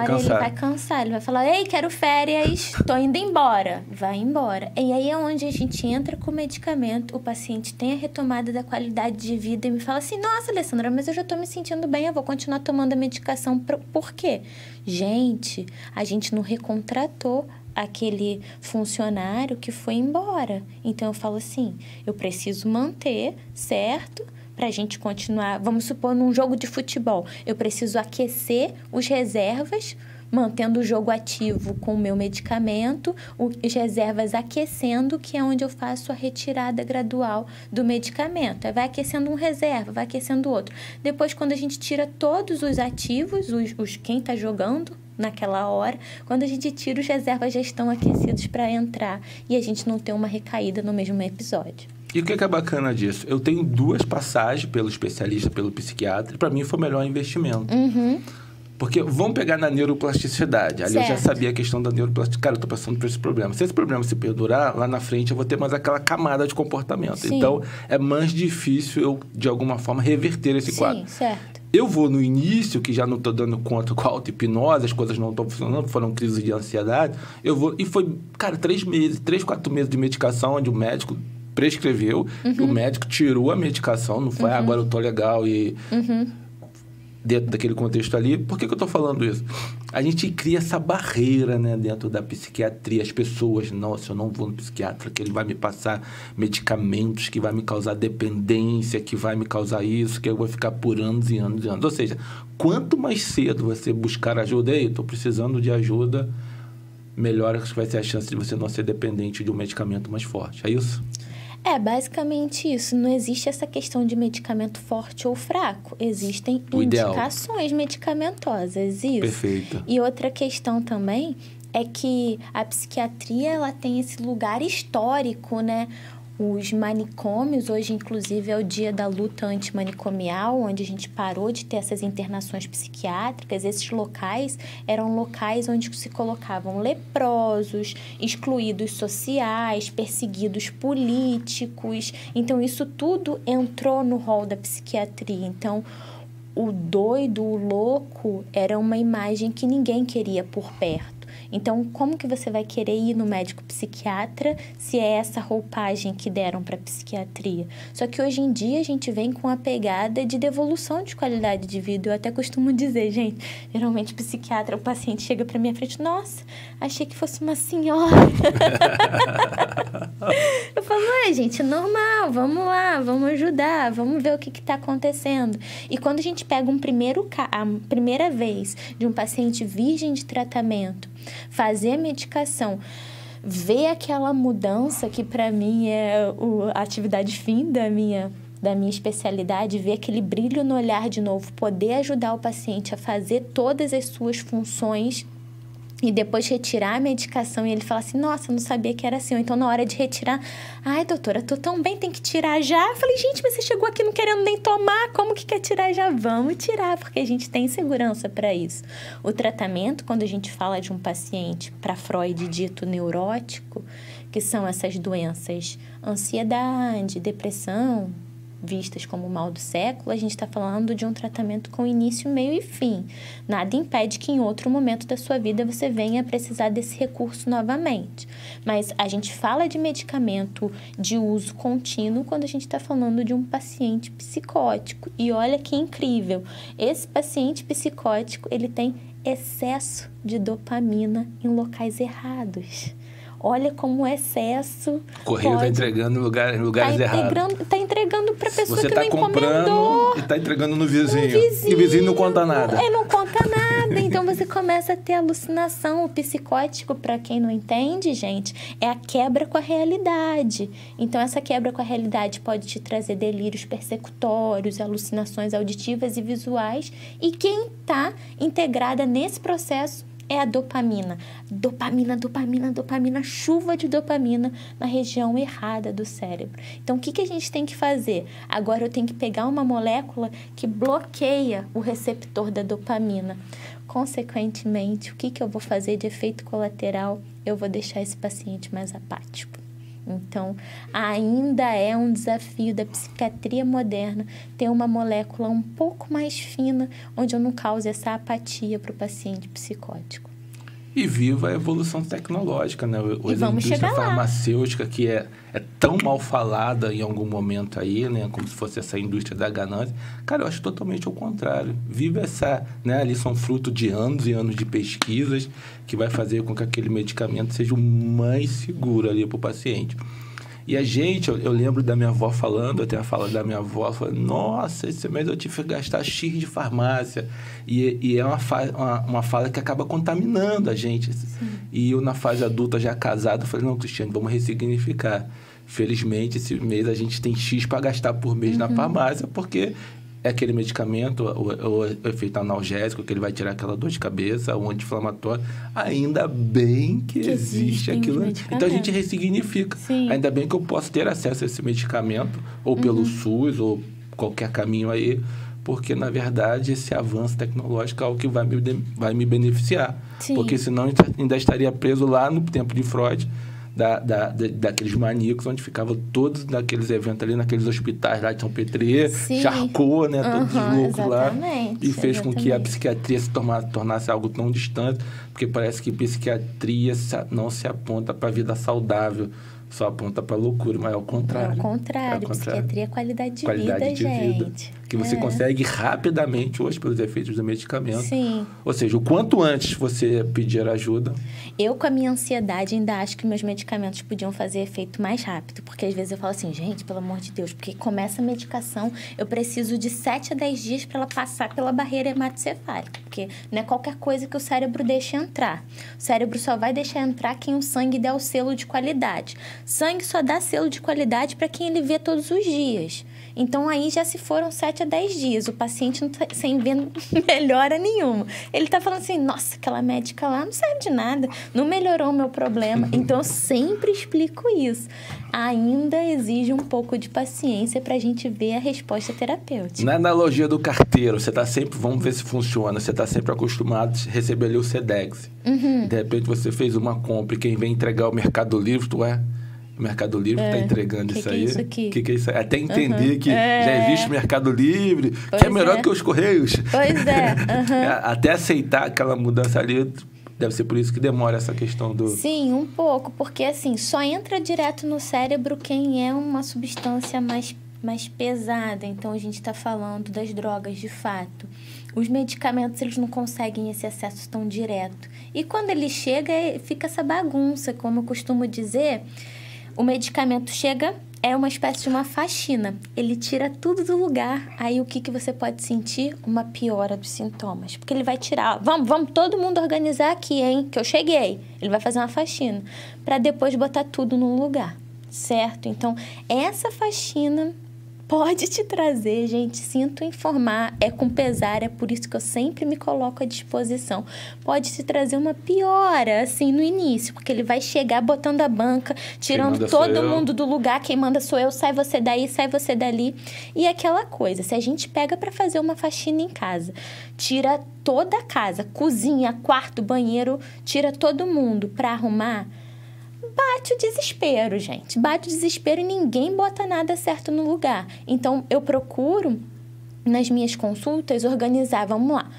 [SPEAKER 5] cansar.
[SPEAKER 6] Ele vai cansar, ele vai falar, ei, quero férias, tô indo embora. Vai embora. E aí é onde a gente entra com o medicamento, o paciente tem a retomada da qualidade de vida e me fala assim, nossa, Alessandra, mas eu já tô me sentindo bem, eu vou continuar tomando a medicação. Por quê? Gente, a gente não recontratou aquele funcionário que foi embora. Então, eu falo assim, eu preciso manter, certo? Pra gente continuar, vamos supor, num jogo de futebol, eu preciso aquecer os reservas mantendo o jogo ativo com o meu medicamento, as reservas aquecendo, que é onde eu faço a retirada gradual do medicamento. Aí vai aquecendo um reserva, vai aquecendo outro. Depois, quando a gente tira todos os ativos, quem está jogando naquela hora, quando a gente tira, os reservas já estão aquecidos para entrar e a gente não tem uma recaída no mesmo episódio.
[SPEAKER 5] E o que é bacana disso? Eu tenho 2 passagens pelo especialista, pelo psiquiatra, e para mim foi o melhor investimento. Porque vamos pegar na neuroplasticidade. Ali certo. Eu já sabia a questão da neuroplasticidade. Cara, eu tô passando por esse problema. Se esse problema se perdurar, lá na frente eu vou ter mais aquela camada de comportamento. Sim. Então, é mais difícil eu, de alguma forma, reverter esse quadro.
[SPEAKER 6] Sim, certo.
[SPEAKER 5] Eu vou no início, que já não estou dando conta com a auto-hipnose, as coisas não estão funcionando, foram crises de ansiedade. Eu vou... E foi, cara, 3 meses, 3, 4 meses de medicação, onde o médico prescreveu, o médico tirou a medicação, não foi, agora eu tô legal e... Dentro daquele contexto ali. Por que eu estou falando isso? A gente cria essa barreira, né, dentro da psiquiatria. As pessoas, nossa, eu não vou no psiquiatra, que ele vai me passar medicamentos, que vai me causar dependência, que vai me causar isso, que eu vou ficar por anos e anos e anos. Ou seja, quanto mais cedo você buscar ajuda, estou precisando de ajuda, melhor vai ser a chance de você não ser dependente de um medicamento mais forte. É isso?
[SPEAKER 6] É basicamente isso. Não existe essa questão de medicamento forte ou fraco. Existem indicações medicamentosas. Isso.
[SPEAKER 5] Perfeito.
[SPEAKER 6] E outra questão também é que a psiquiatria ela tem esse lugar histórico, né? Os manicômios, hoje inclusive é o dia da luta antimanicomial, onde a gente parou de ter essas internações psiquiátricas. Esses locais eram locais onde se colocavam leprosos, excluídos sociais, perseguidos políticos. Então, isso tudo entrou no rol da psiquiatria. Então, o doido, o louco, era uma imagem que ninguém queria por perto. Então, como que você vai querer ir no médico psiquiatra se é essa roupagem que deram para a psiquiatria? Só que hoje em dia a gente vem com a pegada de devolução de qualidade de vida. Eu até costumo dizer, gente, geralmente psiquiatra, o paciente chega para minha frente, nossa, achei que fosse uma senhora. Eu falo, gente, normal, vamos lá, vamos ajudar, vamos ver o que está acontecendo. E quando a gente pega a primeira vez de um paciente virgem de tratamento, fazer a medicação, ver aquela mudança que para mim é a atividade fim da minha especialidade, ver aquele brilho no olhar de novo, poder ajudar o paciente a fazer todas as suas funções e depois retirar a medicação e ele fala assim, nossa, eu não sabia que era assim. Ou então, na hora de retirar, ai, doutora, tô tão bem, tem que tirar já. Eu falei, gente, mas você chegou aqui não querendo nem tomar, como que quer tirar já? Vamos tirar, porque a gente tem segurança para isso. O tratamento, quando a gente fala de um paciente, para Freud, dito neurótico, que são essas doenças, ansiedade, depressão, vistas como mal do século, a gente está falando de um tratamento com início, meio e fim. Nada impede que em outro momento da sua vida você venha a precisar desse recurso novamente. Mas a gente fala de medicamento de uso contínuo quando a gente está falando de um paciente psicótico. E olha que incrível, esse paciente psicótico, ele tem excesso de dopamina em locais errados. Olha como o excesso...
[SPEAKER 5] O correio está entregando em lugares errados.
[SPEAKER 6] Está entregando para a pessoa
[SPEAKER 5] você
[SPEAKER 6] que não encomendou.
[SPEAKER 5] Você está comprando e está entregando no vizinho. E o vizinho não conta nada.
[SPEAKER 6] Não conta nada. Então, você começa a ter alucinação. O psicótico, para quem não entende, gente, é a quebra com a realidade. Então, essa quebra com a realidade pode te trazer delírios persecutórios, alucinações auditivas e visuais. E quem está integrada nesse processo é a dopamina. Dopamina, chuva de dopamina na região errada do cérebro. Então, o que a gente tem que fazer? Agora eu tenho que pegar uma molécula que bloqueia o receptor da dopamina. Consequentemente, o que eu vou fazer de efeito colateral? Eu vou deixar esse paciente mais apático. Então, ainda é um desafio da psiquiatria moderna ter uma molécula um pouco mais fina, onde eu não cause essa apatia para o paciente psicótico.
[SPEAKER 5] E viva a evolução tecnológica, né? Hoje a indústria farmacêutica, que é tão mal falada em algum momento aí, né? Como se fosse essa indústria da ganância. Cara, eu acho totalmente ao contrário. Viva essa, né? Ali são fruto de anos e anos de pesquisas que vai fazer com que aquele medicamento seja o mais seguro ali para o paciente. E a gente, eu lembro da minha avó falando, até a fala da minha avó, falando, nossa, esse mês eu tive que gastar X de farmácia. E é uma fala que acaba contaminando a gente. Sim. E eu, na fase adulta, já casado, falei, não, Cristiane, vamos ressignificar. Felizmente, esse mês a gente tem X para gastar por mês na farmácia, porque é aquele medicamento, o efeito analgésico, que ele vai tirar aquela dor de cabeça, o anti-inflamatório. Ainda bem que existe aquilo. Então, a gente ressignifica. Sim. Ainda bem que eu posso ter acesso a esse medicamento, ou pelo SUS, ou qualquer caminho aí, porque, na verdade, esse avanço tecnológico é algo que vai me beneficiar. Sim. Porque, senão, ainda estaria preso lá no tempo de Freud, daqueles maníacos, onde ficavam todos naqueles eventos ali, naqueles hospitais lá de São Petré, Charcot, né? Todos os loucos lá. E fez com que a psiquiatria se tornasse algo tão distante, porque parece que psiquiatria não se aponta para a vida saudável, só aponta para a loucura, mas é o contrário.
[SPEAKER 6] É o contrário. Psiquiatria é qualidade de vida, gente.
[SPEAKER 5] Que você consegue rapidamente hoje pelos efeitos do medicamento.
[SPEAKER 6] Sim.
[SPEAKER 5] Ou seja, o quanto antes você pedir ajuda...
[SPEAKER 6] Eu, com a minha ansiedade, ainda acho que meus medicamentos podiam fazer efeito mais rápido. Porque, às vezes, eu falo assim, gente, pelo amor de Deus, porque começa a medicação, eu preciso de 7 a 10 dias para ela passar pela barreira hematocefálica. Porque não é qualquer coisa que o cérebro deixa entrar. O cérebro só vai deixar entrar quem o sangue der o selo de qualidade. Sangue só dá selo de qualidade para quem ele vê todos os dias. Então, aí já se foram 7 a 10 dias. O paciente não tá sem ver melhora nenhuma. Ele tá falando assim, nossa, aquela médica lá não serve de nada. Não melhorou o meu problema. Então, eu sempre explico isso. Ainda exige um pouco de paciência pra gente ver a resposta terapêutica.
[SPEAKER 5] Na analogia do carteiro, você tá sempre, vamos ver se funciona, você tá sempre acostumado a receber ali o Sedex. De repente, você fez uma compra e quem vem entregar o Mercado Livre, o Mercado Livre está entregando isso aí. O que é isso aí? Até entender que já existe o Mercado Livre, que é melhor que os Correios.
[SPEAKER 6] Pois é.
[SPEAKER 5] Até aceitar aquela mudança ali, deve ser por isso que demora essa questão do...
[SPEAKER 6] Sim, um pouco, porque assim, só entra direto no cérebro quem é uma substância mais pesada. Então, a gente está falando das drogas de fato. Os medicamentos, eles não conseguem esse acesso tão direto. E quando ele chega, fica essa bagunça, como eu costumo dizer... O medicamento chega, é uma espécie de uma faxina. Ele tira tudo do lugar. Aí, o que você pode sentir? Uma piora dos sintomas. Porque ele vai tirar... Vamos todo mundo organizar aqui, hein? Que eu cheguei. Ele vai fazer uma faxina. Para depois botar tudo no lugar. Certo? Então, essa faxina... pode te trazer, gente, sinto informar, é com pesar, é por isso que eu sempre me coloco à disposição. Pode te trazer uma piora, assim, no início, porque ele vai chegar botando a banca, tirando todo mundo do lugar, quem manda sou eu, sai você daí, sai você dali. E aquela coisa, se a gente pega para fazer uma faxina em casa, tira toda a casa, cozinha, quarto, banheiro, tira todo mundo para arrumar... bate o desespero, gente. Bate o desespero e ninguém bota nada certo no lugar. Então, eu procuro, nas minhas consultas, organizar, vamos lá.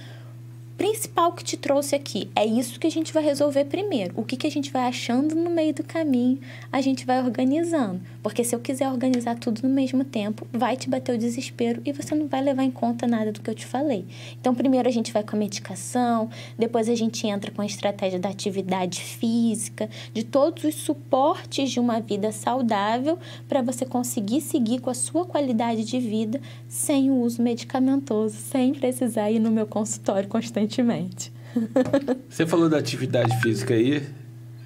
[SPEAKER 6] Principal que te trouxe aqui, é isso que a gente vai resolver primeiro. O que a gente vai achando no meio do caminho, a gente vai organizando. Porque se eu quiser organizar tudo no mesmo tempo, vai te bater o desespero e você não vai levar em conta nada do que eu te falei. Então, primeiro a gente vai com a medicação, depois a gente entra com a estratégia da atividade física, de todos os suportes de uma vida saudável para você conseguir seguir com a sua qualidade de vida sem o uso medicamentoso, sem precisar ir no meu consultório constantemente.
[SPEAKER 5] Você falou da atividade física aí,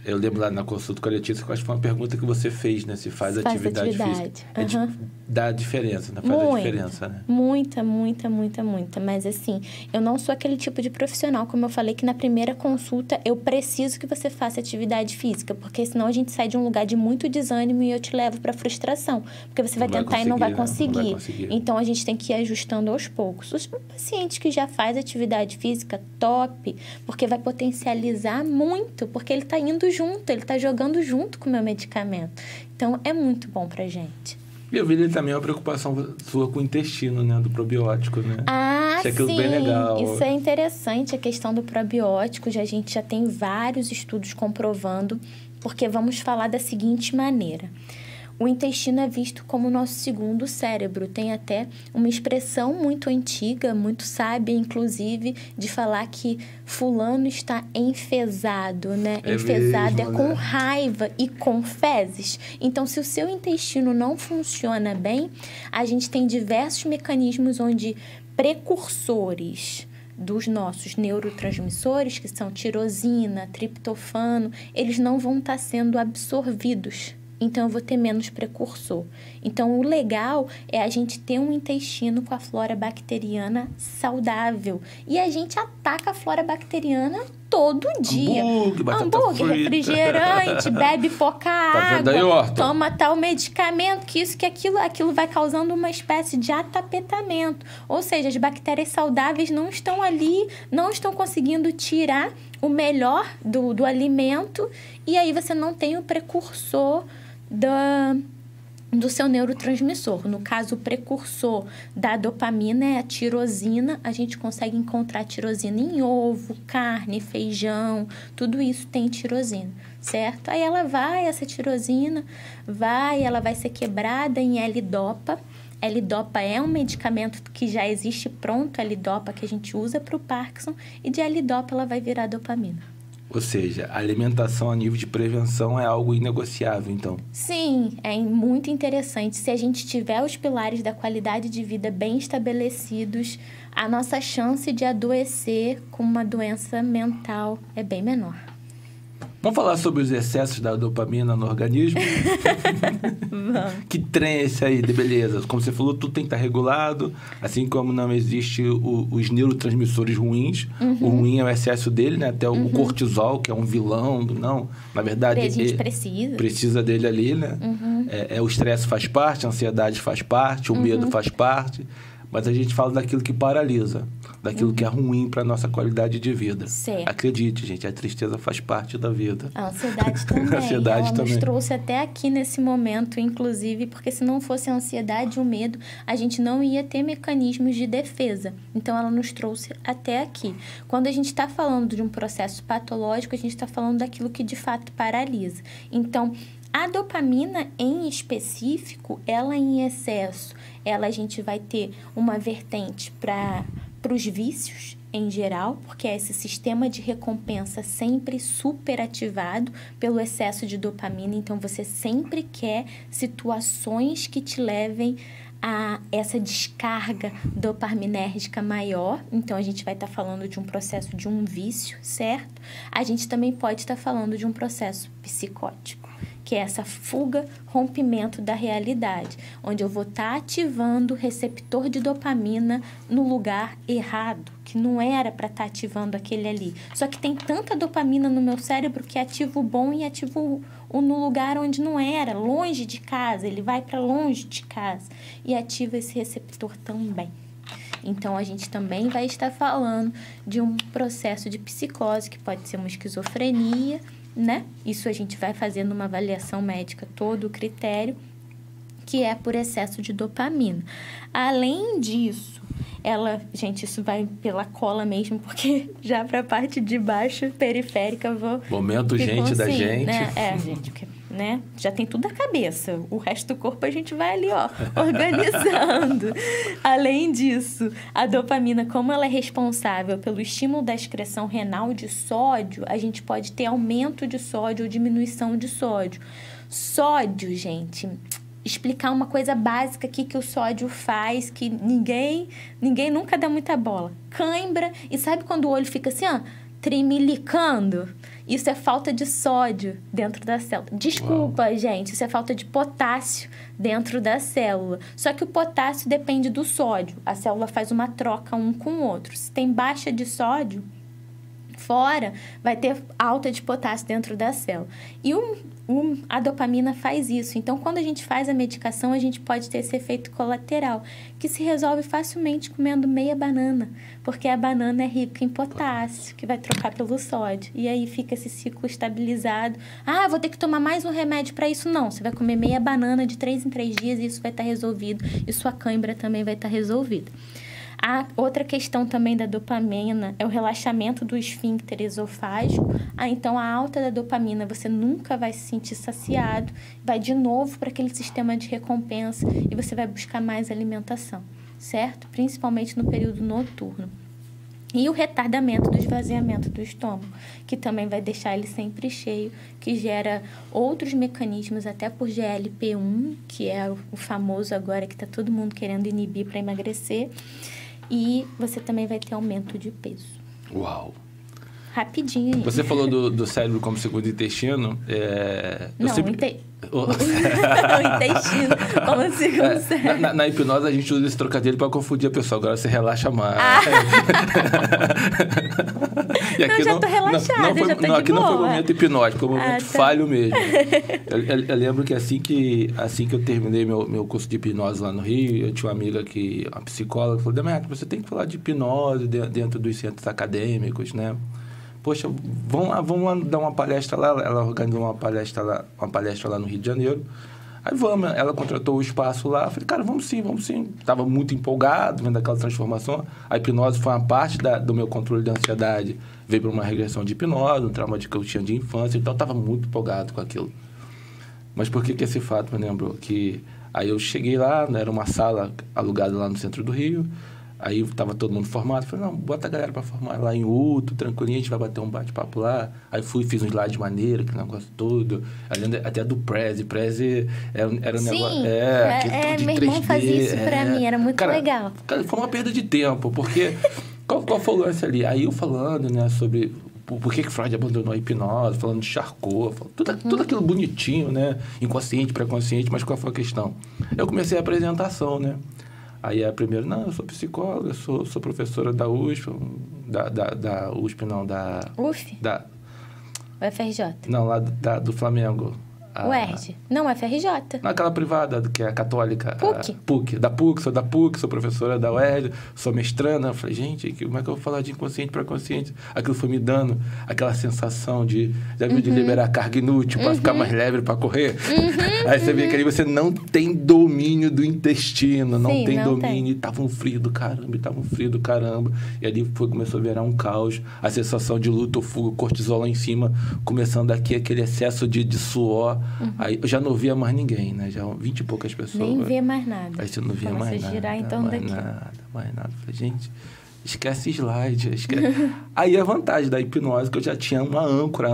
[SPEAKER 5] eu lembro lá na consulta com a Letícia, que acho que foi uma pergunta que você fez, né? Se faz atividade física. Dá diferença, né? Faz a diferença, né?
[SPEAKER 6] Muita. Mas assim, eu não sou aquele tipo de profissional, como eu falei, que na primeira consulta eu preciso que você faça atividade física, porque senão a gente sai de um lugar de muito desânimo e eu te levo para frustração. Porque você vai tentar e não vai conseguir. Então, a gente tem que ir ajustando aos poucos. Os pacientes que já fazem atividade física, top, porque vai potencializar muito, porque ele está indo junto, ele está jogando junto com o meu medicamento. Então, é muito bom pra gente.
[SPEAKER 5] E eu vi também uma preocupação sua com o intestino, né? Do probiótico, né?
[SPEAKER 6] Sim.
[SPEAKER 5] Bem legal.
[SPEAKER 6] Isso é interessante, a questão do probiótico. A gente já tem vários estudos comprovando, porque vamos falar da seguinte maneira. O intestino é visto como o nosso segundo cérebro. Tem até uma expressão muito antiga, muito sábia, inclusive, de falar que fulano está enfesado, né? Enfesado
[SPEAKER 5] mesmo,
[SPEAKER 6] é com
[SPEAKER 5] né?
[SPEAKER 6] raiva e com fezes. Então, se o seu intestino não funciona bem, a gente tem diversos mecanismos onde precursores dos nossos neurotransmissores, que são tirosina, triptofano, eles não vão estar sendo absorvidos. Então, eu vou ter menos precursor. Então, o legal é a gente ter um intestino com a flora bacteriana saudável. E a gente ataca a flora bacteriana todo dia.
[SPEAKER 5] Hambúrguer,
[SPEAKER 6] refrigerante, bebe pouca água,
[SPEAKER 5] vendo aí, Horton?
[SPEAKER 6] toma tal medicamento, que isso, que aquilo vai causando uma espécie de atapetamento. Ou seja, as bactérias saudáveis não estão ali, não estão conseguindo tirar o melhor do alimento, e aí você não tem o precursor do seu neurotransmissor. No caso, o precursor da dopamina é a tirosina. A gente consegue encontrar tirosina em ovo, carne, feijão, tudo isso tem tirosina, certo? Aí essa tirosina ela vai ser quebrada em L-Dopa. L-Dopa é um medicamento que já existe pronto, L-Dopa que a gente usa para o Parkinson, e de L-Dopa ela vai virar dopamina.
[SPEAKER 5] Ou seja, a alimentação a nível de prevenção é algo inegociável, então.
[SPEAKER 6] Sim, é muito interessante. Se a gente tiver os pilares da qualidade de vida bem estabelecidos, a nossa chance de adoecer com uma doença mental é bem menor.
[SPEAKER 5] Vamos falar sobre os excessos da dopamina no organismo?
[SPEAKER 6] Vamos.
[SPEAKER 5] Que trem é esse aí de beleza? Como você falou, tudo tem que estar regulado, assim como não existe os neurotransmissores ruins. O ruim é o excesso dele, né? Até o cortisol, que é um vilão. Não, na verdade...
[SPEAKER 6] A gente precisa.
[SPEAKER 5] Precisa dele ali, né? O estresse faz parte, a ansiedade faz parte, o medo faz parte. Mas a gente fala daquilo que paralisa, daquilo que é ruim para a nossa qualidade de vida.
[SPEAKER 6] Certo.
[SPEAKER 5] Acredite, gente, a tristeza faz parte da vida.
[SPEAKER 6] A ansiedade também.
[SPEAKER 5] A ansiedade
[SPEAKER 6] Ela
[SPEAKER 5] também.
[SPEAKER 6] nos trouxe até aqui nesse momento, inclusive, porque se não fosse a ansiedade e o medo, a gente não ia ter mecanismos de defesa. Então, ela nos trouxe até aqui. Quando a gente está falando de um processo patológico, a gente está falando daquilo que de fato paralisa. Então, a dopamina, em específico, ela em excesso, a gente vai ter uma vertente para os vícios em geral, porque é esse sistema de recompensa sempre superativado pelo excesso de dopamina. Então, você sempre quer situações que te levem a essa descarga dopaminérgica maior. Então, a gente vai estar falando de um processo de um vício, certo? A gente também pode estar falando de um processo psicótico, que é essa fuga, rompimento da realidade, onde eu vou estar ativando o receptor de dopamina no lugar errado, que não era para estar ativando aquele ali. Só que tem tanta dopamina no meu cérebro que ativa o bom e ativa o no lugar onde não era, longe de casa, ele vai para longe de casa e ativa esse receptor também. Então, a gente também vai estar falando de um processo de psicose, que pode ser uma esquizofrenia, né? Isso a gente vai fazendo uma avaliação médica, todo o critério, que é por excesso de dopamina. Além disso, gente, isso vai pela cola mesmo, porque já para a parte de baixo, periférica, eu vou...
[SPEAKER 5] Momento gente da gente.
[SPEAKER 6] Né? Gente, porque, né? Já tem tudo na cabeça. O resto do corpo a gente vai ali, ó, organizando. Além disso, a dopamina, como ela é responsável pelo estímulo da excreção renal de sódio, a gente pode ter aumento de sódio ou diminuição de sódio. Sódio, gente... Explicar uma coisa básica aqui que o sódio faz, que ninguém nunca dá muita bola. Cãibra, e sabe quando o olho fica assim, ó, tremilicando? Isso é falta de sódio dentro da célula. Desculpa, gente, isso é falta de potássio dentro da célula. Só que o potássio depende do sódio. A célula faz uma troca um com o outro. Se tem baixa de sódio fora, vai ter alta de potássio dentro da célula. E a dopamina faz isso. Então, quando a gente faz a medicação, a gente pode ter esse efeito colateral, que se resolve facilmente comendo meia banana, porque a banana é rica em potássio, que vai trocar pelo sódio. E aí fica esse ciclo estabilizado. Ah, vou ter que tomar mais um remédio para isso? Não, você vai comer meia banana de 3 em 3 dias e isso vai estar resolvido. E sua cãibra também vai estar resolvida. A outra questão também da dopamina é o relaxamento do esfíncter esofágico. Então, a alta da dopamina, você nunca vai se sentir saciado, vai de novo para aquele sistema de recompensa e você vai buscar mais alimentação, certo? Principalmente no período noturno. E o retardamento do esvaziamento do estômago, que também vai deixar ele sempre cheio, que gera outros mecanismos, até por GLP-1, que é o famoso agora que está todo mundo querendo inibir para emagrecer. E você também vai ter aumento de peso.
[SPEAKER 5] Uau!
[SPEAKER 6] Rapidinho.
[SPEAKER 5] Você falou do cérebro como segundo intestino.
[SPEAKER 6] Não, o intestino como segundo cérebro.
[SPEAKER 5] Na hipnose, a gente usa esse trocadilho para confundir a pessoa. Agora você relaxa mais. E aqui
[SPEAKER 6] eu já tô relaxada, já tô de
[SPEAKER 5] aqui
[SPEAKER 6] boa.
[SPEAKER 5] Não foi um momento hipnótico, foi um momento falho mesmo. Eu lembro que assim que eu terminei meu curso de hipnose lá no Rio, eu tinha uma amiga uma psicóloga, que falou: Demetrio, você tem que falar de hipnose dentro dos centros acadêmicos, né? Poxa, vamos lá dar uma palestra lá. Ela organizou uma palestra lá no Rio de Janeiro. Aí vamos, ela contratou o espaço lá. Eu falei, cara, vamos sim. Estava muito empolgado, vendo aquela transformação. A hipnose foi uma parte do meu controle de ansiedade. Veio para uma regressão de hipnose, um trauma que eu tinha de infância. Então, eu estava muito empolgado com aquilo. Mas por que esse fato me lembrou? Que aí eu cheguei lá, né, era uma sala alugada lá no centro do Rio. Aí estava todo mundo formado. Falei, não, bota a galera para formar lá em Uto, tranquilinho, a gente vai bater um bate-papo lá. Aí fiz um slide maneiro, aquele negócio todo. Até do Prezi. Prezi era um
[SPEAKER 6] Sim,
[SPEAKER 5] negócio...
[SPEAKER 6] meu irmão fazia isso pra mim, era muito legal.
[SPEAKER 5] Cara, foi uma perda de tempo, porque... qual foi o lance ali? Aí eu falando, né, sobre... Por que Freud abandonou a hipnose, falando de Charcot, tudo aquilo bonitinho, né? Inconsciente, pré-consciente, mas qual foi a questão? Eu comecei a apresentação, né? Aí a primeira, não, eu sou psicóloga, sou professora da USP, da USP não, da...
[SPEAKER 6] UF?
[SPEAKER 5] Da...
[SPEAKER 6] UFRJ?
[SPEAKER 5] Não, lá do Flamengo.
[SPEAKER 6] UERJ? Não, UFRJ.
[SPEAKER 5] Naquela privada, que é a católica.
[SPEAKER 6] PUC?
[SPEAKER 5] PUC. Sou da PUC, sou professora da UERJ, sou mestranda. Eu falei, gente, como é que eu vou falar de inconsciente para consciente? Aquilo foi me dando aquela sensação de liberar carga inútil para ficar mais leve para correr. Aí você vê que ali você não tem domínio do intestino, não tem domínio. E tava um frio do caramba, E ali começou a virar um caos. A sensação de luta ou fuga, cortisol lá em cima, começando aqui aquele excesso de suor. Aí eu já não via mais ninguém, né? Já 20 e poucas pessoas.
[SPEAKER 6] Nem via mais nada.
[SPEAKER 5] Aí você não via mais nada.
[SPEAKER 6] Girar em torno daqui.
[SPEAKER 5] Mais nada. Falei, gente, esquece slide. Aí a vantagem da hipnose, que eu já tinha uma âncora.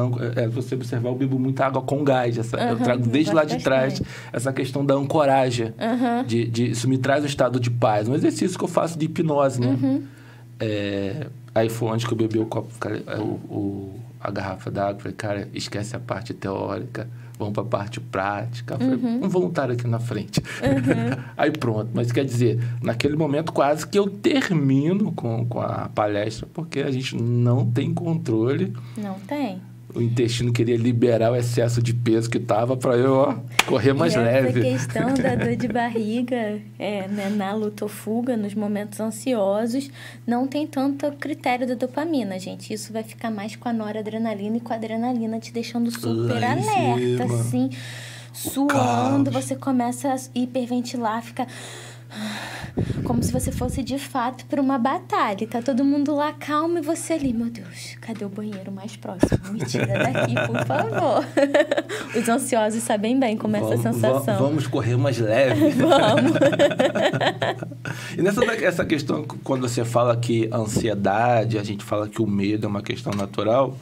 [SPEAKER 5] Você observar, eu bebo muita água com gás. Eu trago desde lá de trás essa questão da ancoragem. Isso me traz um estado de paz. Um exercício que eu faço de hipnose, né? Aí foi onde que eu bebi o copo, a garrafa d'água. Falei, cara, esquece a parte teórica. Vamos para a parte prática. Falei, um voluntário aqui na frente. Aí pronto. Mas quer dizer, naquele momento quase que eu termino com a palestra, porque a gente não tem controle.
[SPEAKER 6] Não tem.
[SPEAKER 5] O intestino queria liberar o excesso de peso que estava para eu correr mais leve.
[SPEAKER 6] Essa questão da dor de barriga, né, na luta ou fuga, nos momentos ansiosos, não tem tanto critério da dopamina, gente. Isso vai ficar mais com a noradrenalina e com a adrenalina te deixando super alerta, assim, suando. Você começa a hiperventilar, fica... como se você fosse de fato para uma batalha. Tá todo mundo lá calmo e você ali, meu Deus, cadê o banheiro mais próximo? Me tira daqui, por favor. Os ansiosos sabem bem como é essa sensação.
[SPEAKER 5] Vamos correr mais leve.
[SPEAKER 6] Vamos.
[SPEAKER 5] E essa questão, quando você fala que a ansiedade, a gente fala que o medo é uma questão natural,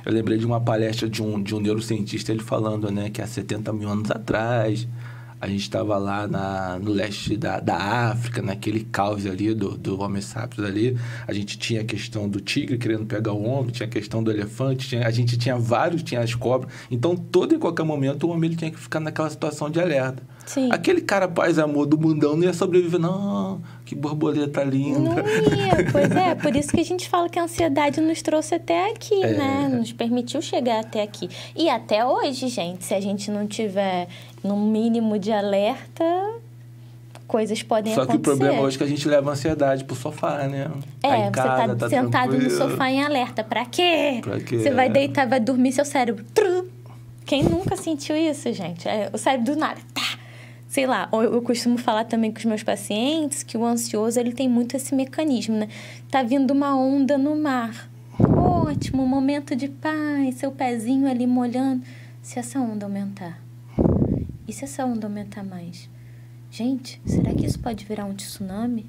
[SPEAKER 5] eu lembrei de uma palestra de um neurocientista, ele falando, né, que há 70 mil anos atrás, a gente estava lá no leste da África, naquele caos ali do Homo sapiens ali. A gente tinha a questão do tigre querendo pegar o homem, tinha a questão do elefante, a gente tinha tinha as cobras. Então, todo e qualquer momento, o homem ele tinha que ficar naquela situação de alerta.
[SPEAKER 6] Sim.
[SPEAKER 5] Aquele cara paz e amor do mundão não ia sobreviver, não. Que borboleta linda.
[SPEAKER 6] Não ia, pois é. Por isso que a gente fala que a ansiedade nos trouxe até aqui, né? Nos permitiu chegar até aqui. E até hoje, gente, se a gente não tiver no mínimo de alerta, coisas podem acontecer.
[SPEAKER 5] Só que o problema hoje é que a gente leva a ansiedade pro sofá, né?
[SPEAKER 6] Você tá sentado
[SPEAKER 5] tranquilo.
[SPEAKER 6] no sofá em alerta. Pra quê?
[SPEAKER 5] Pra quê?
[SPEAKER 6] Você vai deitar, vai dormir, seu cérebro... Quem nunca sentiu isso, gente? O cérebro do nada... sei lá, eu costumo falar também com os meus pacientes que o ansioso, ele tem muito esse mecanismo, né? Tá vindo uma onda no mar. Ótimo, momento de paz, seu pezinho ali molhando. Se essa onda aumentar? E se essa onda aumentar mais? Gente, será que isso pode virar um tsunami?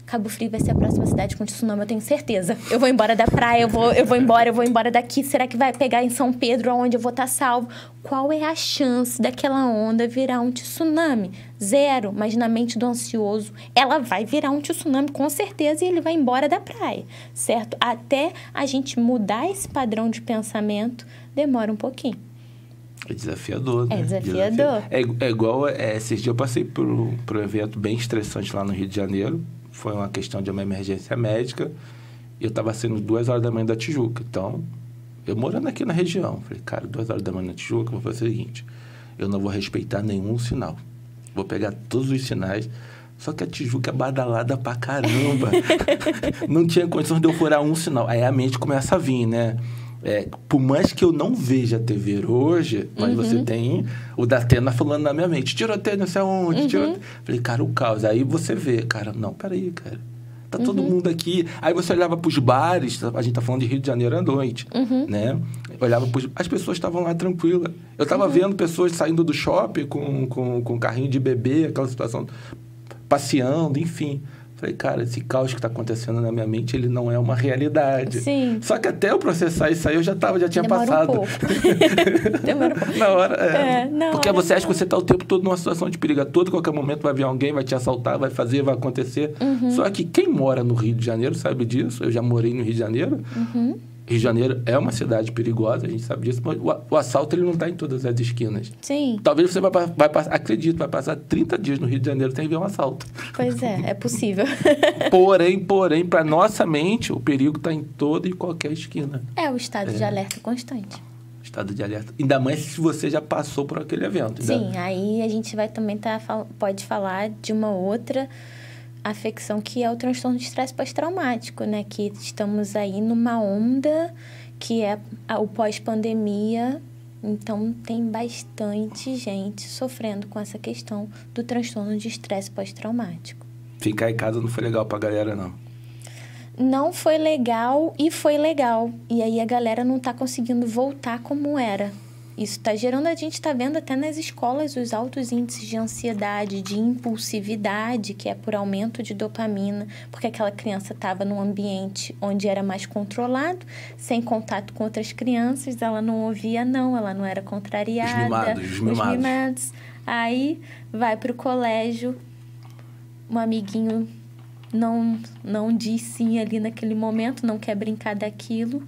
[SPEAKER 6] Cabo Frio vai ser a próxima cidade com tsunami, eu tenho certeza. Eu vou embora da praia, eu vou embora daqui. Será que vai pegar em São Pedro, onde eu vou estar salvo? Qual é a chance daquela onda virar um tsunami? 0, mas na mente do ansioso, ela vai virar um tsunami com certeza e ele vai embora da praia, certo? Até a gente mudar esse padrão de pensamento, demora um pouquinho.
[SPEAKER 5] É desafiador, né?
[SPEAKER 6] É desafiador.
[SPEAKER 5] É igual, esses dias eu passei por um evento bem estressante lá no Rio de Janeiro. Foi uma questão de uma emergência médica. E eu estava saindo 2 horas da manhã da Tijuca. Então, eu morando aqui na região. Falei, cara, 2 horas da manhã na Tijuca, eu vou fazer o seguinte. Eu não vou respeitar nenhum sinal. Vou pegar todos os sinais. Só que a Tijuca é badalada pra caramba. Não tinha condição de eu furar um sinal. Aí a mente começa a vir, né? Por mais que eu não veja a TV hoje, mas você tem o da Atena falando na minha mente, tiroteio não sei aonde, tiroteio. Falei, cara, o caos. Aí você vê, cara, não, peraí, cara. Tá todo mundo aqui. Aí você olhava pros bares, a gente tá falando de Rio de Janeiro à noite, né? Olhava as pessoas estavam lá tranquilas. Eu tava vendo pessoas saindo do shopping com carrinho de bebê, aquela situação, passeando, enfim. Falei, cara, esse caos que está acontecendo na minha mente, ele não é uma realidade.
[SPEAKER 6] Sim.
[SPEAKER 5] Só que até eu processar isso aí, já tinha passado.
[SPEAKER 6] Um pouco. Demora um pouco.
[SPEAKER 5] Na hora, Porque
[SPEAKER 6] hora
[SPEAKER 5] você acha que você está o tempo todo numa situação de perigo. A todo qualquer momento vai vir alguém, vai te assaltar, vai acontecer. Só que quem mora no Rio de Janeiro sabe disso. Eu já morei no Rio de Janeiro. Rio de Janeiro é uma cidade perigosa, a gente sabe disso, mas o assalto ele não está em todas as esquinas.
[SPEAKER 6] Sim.
[SPEAKER 5] Talvez você vai passar 30 dias no Rio de Janeiro sem ver um assalto.
[SPEAKER 6] Pois é possível.
[SPEAKER 5] Porém, para nossa mente, o perigo está em toda e qualquer esquina.
[SPEAKER 6] É o estado de alerta constante.
[SPEAKER 5] Estado de alerta. Ainda mais se você já passou por aquele evento.
[SPEAKER 6] Sim, aí a gente vai também pode falar de uma outra afecção que é o transtorno de estresse pós-traumático, né? Que estamos aí numa onda que é o pós-pandemia, então tem bastante gente sofrendo com essa questão do transtorno de estresse pós-traumático.
[SPEAKER 5] Ficar em casa não foi legal pra galera, não.
[SPEAKER 6] Não foi legal e foi legal. E aí a galera não tá conseguindo voltar como era. Isso está gerando, a gente está vendo até nas escolas os altos índices de ansiedade, de impulsividade, que é por aumento de dopamina, porque aquela criança estava num ambiente onde era mais controlado, sem contato com outras crianças, ela não ouvia não, ela não era contrariada.
[SPEAKER 5] Os mimados.
[SPEAKER 6] Aí vai para o colégio, um amiguinho não diz sim ali naquele momento, não quer brincar daquilo,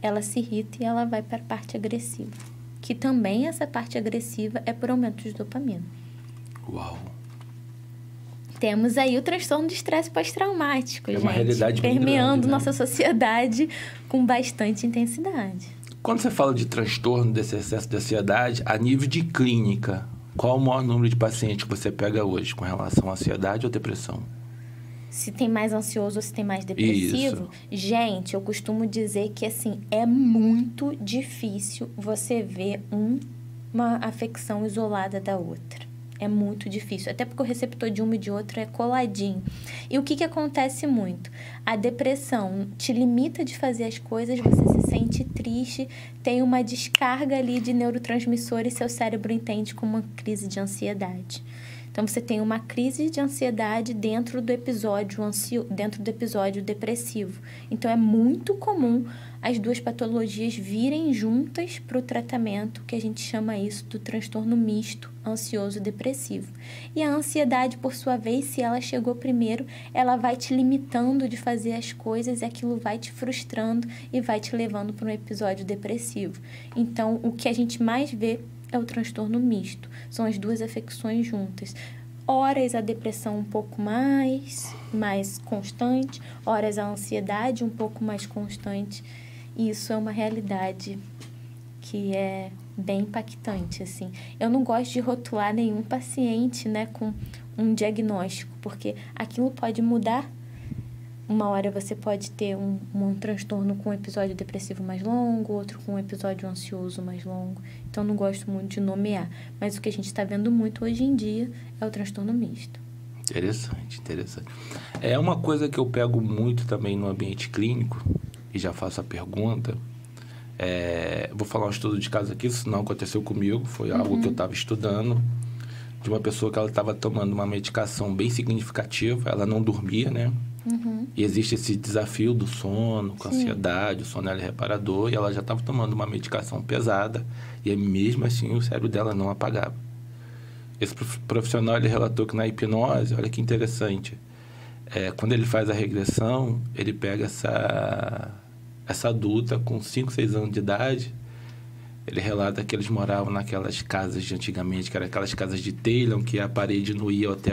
[SPEAKER 6] ela se irrita e ela vai para a parte agressiva. Que também essa parte agressiva é por aumento de dopamina.
[SPEAKER 5] Uau!
[SPEAKER 6] Temos aí o transtorno de estresse pós-traumático, gente.
[SPEAKER 5] É uma realidade bem
[SPEAKER 6] permeando
[SPEAKER 5] grande, né?
[SPEAKER 6] nossa sociedade com bastante intensidade.
[SPEAKER 5] Quando você fala de transtorno desse excesso de ansiedade, a nível de clínica, qual o maior número de pacientes que você pega hoje com relação à ansiedade ou depressão?
[SPEAKER 6] Se tem mais ansioso ou se tem mais depressivo?
[SPEAKER 5] Isso.
[SPEAKER 6] Gente, eu costumo dizer que, assim, é muito difícil você ver uma afecção isolada da outra. É muito difícil. Até porque o receptor de uma e de outra é coladinho. E o que acontece muito? A depressão te limita de fazer as coisas, você se sente triste, tem uma descarga ali de neurotransmissores e seu cérebro entende como uma crise de ansiedade. Então, você tem uma crise de ansiedade dentro do episódio depressivo. Então, é muito comum as duas patologias virem juntas para o tratamento, que a gente chama isso do transtorno misto ansioso e depressivo. E a ansiedade, por sua vez, se ela chegou primeiro, ela vai te limitando de fazer as coisas e aquilo vai te frustrando e vai te levando para um episódio depressivo. Então, o que a gente mais vê é o transtorno misto. São as duas afecções juntas. Horas a depressão um pouco mais constante, horas a ansiedade um pouco mais constante. E isso é uma realidade que é bem impactante, assim. Eu não gosto de rotular nenhum paciente, né, com um diagnóstico, porque aquilo pode mudar uma hora você pode ter um transtorno com um episódio depressivo mais longo, outro com um episódio ansioso mais longo. Então, não gosto muito de nomear. Mas o que a gente está vendo muito hoje em dia é o transtorno misto.
[SPEAKER 5] Interessante. É uma coisa que eu pego muito também no ambiente clínico, e já faço a pergunta. Vou falar um estudo de caso aqui, isso não aconteceu comigo, foi algo que eu estava estudando, de uma pessoa que ela estava tomando uma medicação bem significativa, ela não dormia, né? E existe esse desafio do sono, com ansiedade, o sono é reparador, e ela já estava tomando uma medicação pesada, e mesmo assim o cérebro dela não apagava. Esse profissional, ele relatou que na hipnose, olha que interessante, quando ele faz a regressão, ele pega essa adulta com 5, 6 anos de idade, ele relata que eles moravam naquelas casas de antigamente, que eram aquelas casas de telha, que a parede não ia até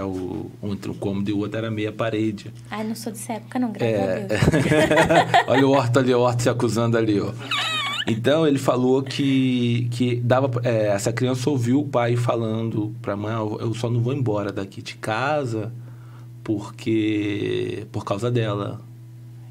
[SPEAKER 5] entre um cômodo e o outro era meia parede.
[SPEAKER 6] Ai, não sou dessa época não, graças a Deus.
[SPEAKER 5] Olha o Horto se acusando ali, ó. Então, ele falou que dava... essa criança ouviu o pai falando pra mãe, eu só não vou embora daqui de casa por causa dela.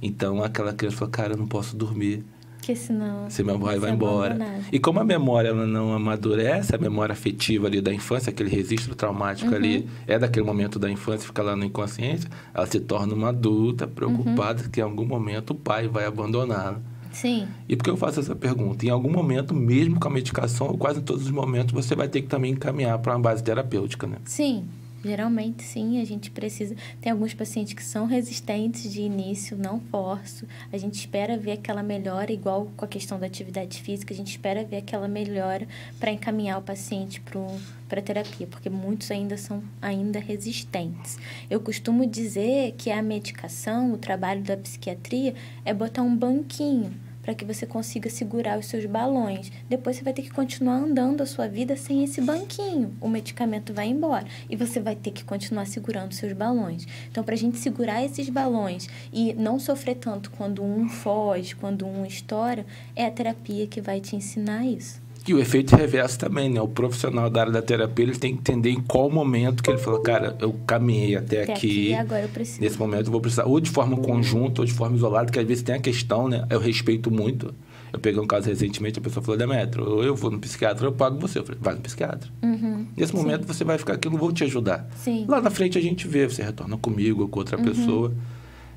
[SPEAKER 5] Então, aquela criança falou, cara, eu não posso dormir.
[SPEAKER 6] Porque senão...
[SPEAKER 5] Se meu pai vai embora.
[SPEAKER 6] Abandonado.
[SPEAKER 5] E como a memória ela não amadurece, a memória afetiva ali da infância, aquele registro traumático ali, é daquele momento da infância, fica lá na inconsciência, ela se torna uma adulta preocupada que em algum momento o pai vai abandoná-la.
[SPEAKER 6] Sim.
[SPEAKER 5] E por que eu faço essa pergunta? Em algum momento, mesmo com a medicação, ou quase em todos os momentos, você vai ter que também encaminhar para uma base terapêutica, né?
[SPEAKER 6] Sim. Geralmente, sim, a gente precisa... Tem alguns pacientes que são resistentes de início, não forço. A gente espera ver aquela melhora, igual com a questão da atividade física, a gente espera ver aquela melhora para encaminhar o paciente para terapia, porque muitos ainda são resistentes. Eu costumo dizer que a medicação, o trabalho da psiquiatria, é botar um banquinho para que você consiga segurar os seus balões. Depois você vai ter que continuar andando a sua vida sem esse banquinho. O medicamento vai embora e você vai ter que continuar segurando os seus balões. Então, para a gente segurar esses balões e não sofrer tanto quando um foge, quando um estoura, é a terapia que vai te ensinar isso.
[SPEAKER 5] E o efeito reverso também, né? O profissional da área da terapia, ele tem que entender em qual momento que ele falou, cara, eu caminhei até aqui,
[SPEAKER 6] agora eu preciso.
[SPEAKER 5] Nesse momento eu vou precisar, ou de forma conjunta, ou de forma isolada, porque às vezes tem a questão, né? Eu respeito muito. Eu peguei um caso recentemente, a pessoa falou, Demetrio, eu vou no psiquiatra, eu pago você. Eu falei, vai no psiquiatra. Nesse momento você vai ficar aqui, eu não vou te ajudar.
[SPEAKER 6] Sim.
[SPEAKER 5] Lá na frente a gente vê, você retorna comigo ou com outra pessoa.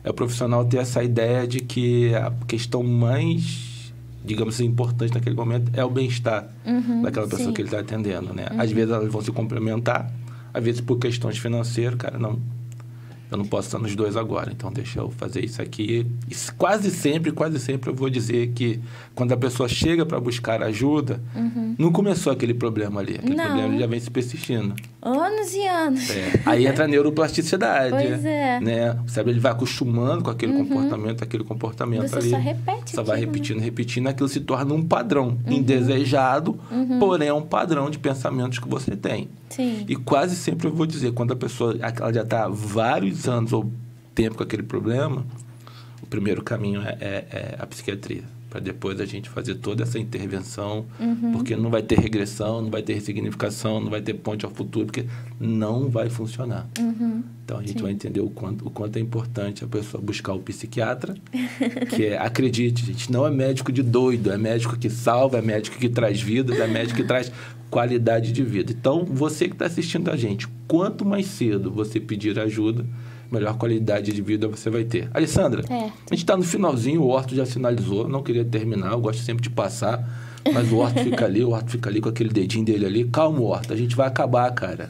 [SPEAKER 5] É o profissional ter essa ideia de que a questão mais... digamos assim, importante naquele momento é o bem-estar daquela pessoa que ele está atendendo, né? Às vezes elas vão se complementar, às vezes por questões financeiras, cara, não, eu não posso estar nos dois agora, então deixa eu fazer isso aqui. E quase sempre eu vou dizer que quando a pessoa chega para buscar ajuda, não começou aquele problema ali, aquele problema já vem se persistindo.
[SPEAKER 6] Anos e anos.
[SPEAKER 5] Aí entra a neuroplasticidade.
[SPEAKER 6] Pois é.
[SPEAKER 5] Né? O cérebro ele vai acostumando com aquele comportamento
[SPEAKER 6] Você
[SPEAKER 5] ali.
[SPEAKER 6] só repete.
[SPEAKER 5] Só vai repetindo, aquilo se torna um padrão indesejado, porém é um padrão de pensamentos que você tem.
[SPEAKER 6] Sim.
[SPEAKER 5] E quase sempre eu vou dizer, quando a pessoa ela já está há vários anos ou tempo com aquele problema, o primeiro caminho é a psiquiatria. Para depois a gente fazer toda essa intervenção, porque não vai ter regressão, não vai ter ressignificação, não vai ter ponte ao futuro, porque não vai funcionar. Então, a gente vai entender o quanto é importante a pessoa buscar o psiquiatra, que acredite, gente, não é médico de doido, é médico que salva, é médico que traz vidas, é médico que traz qualidade de vida. Então, você que está assistindo a gente, quanto mais cedo você pedir ajuda, melhor qualidade de vida você vai ter. Alessandra, a gente está no finalzinho, o Horto já finalizou, não queria terminar, eu gosto sempre de passar, mas o Horto fica ali com aquele dedinho dele ali. Calma, Horto, a gente vai acabar, cara.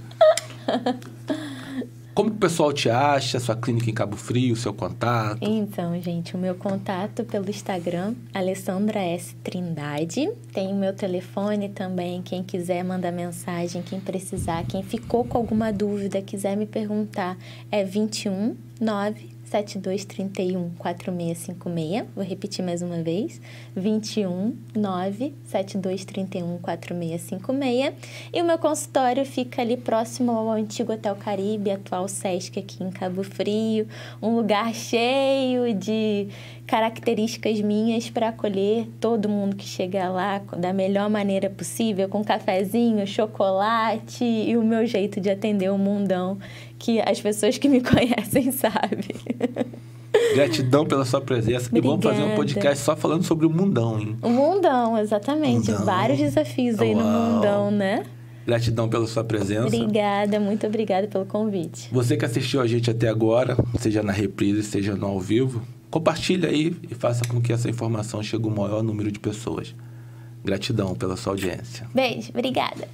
[SPEAKER 5] Como que o pessoal te acha, sua clínica em Cabo Frio, seu contato?
[SPEAKER 6] Então, gente, o meu contato pelo Instagram, Alessandra S. Trindade. Tem o meu telefone também, quem quiser mandar mensagem, quem precisar, quem ficou com alguma dúvida, quiser me perguntar, é 21 97231 4656. Vou repetir mais uma vez. 21 97231 4656. E o meu consultório fica ali próximo ao antigo Hotel Caribe, atual Sesc aqui em Cabo Frio. Um lugar cheio de características minhas para acolher todo mundo que chega lá da melhor maneira possível, com cafezinho, chocolate e o meu jeito de atender o mundão, que as pessoas que me conhecem sabem.
[SPEAKER 5] Gratidão pela sua presença.
[SPEAKER 6] Obrigada.
[SPEAKER 5] E vamos fazer um podcast só falando sobre o mundão, hein?
[SPEAKER 6] O mundão, exatamente.
[SPEAKER 5] Mundão.
[SPEAKER 6] Vários desafios aí no mundão, né?
[SPEAKER 5] Gratidão pela sua presença.
[SPEAKER 6] Obrigada, muito obrigada pelo convite.
[SPEAKER 5] Você que assistiu a gente até agora, seja na reprise, seja no ao vivo, compartilha aí e faça com que essa informação chegue ao maior número de pessoas. Gratidão pela sua audiência.
[SPEAKER 6] Beijo, obrigada.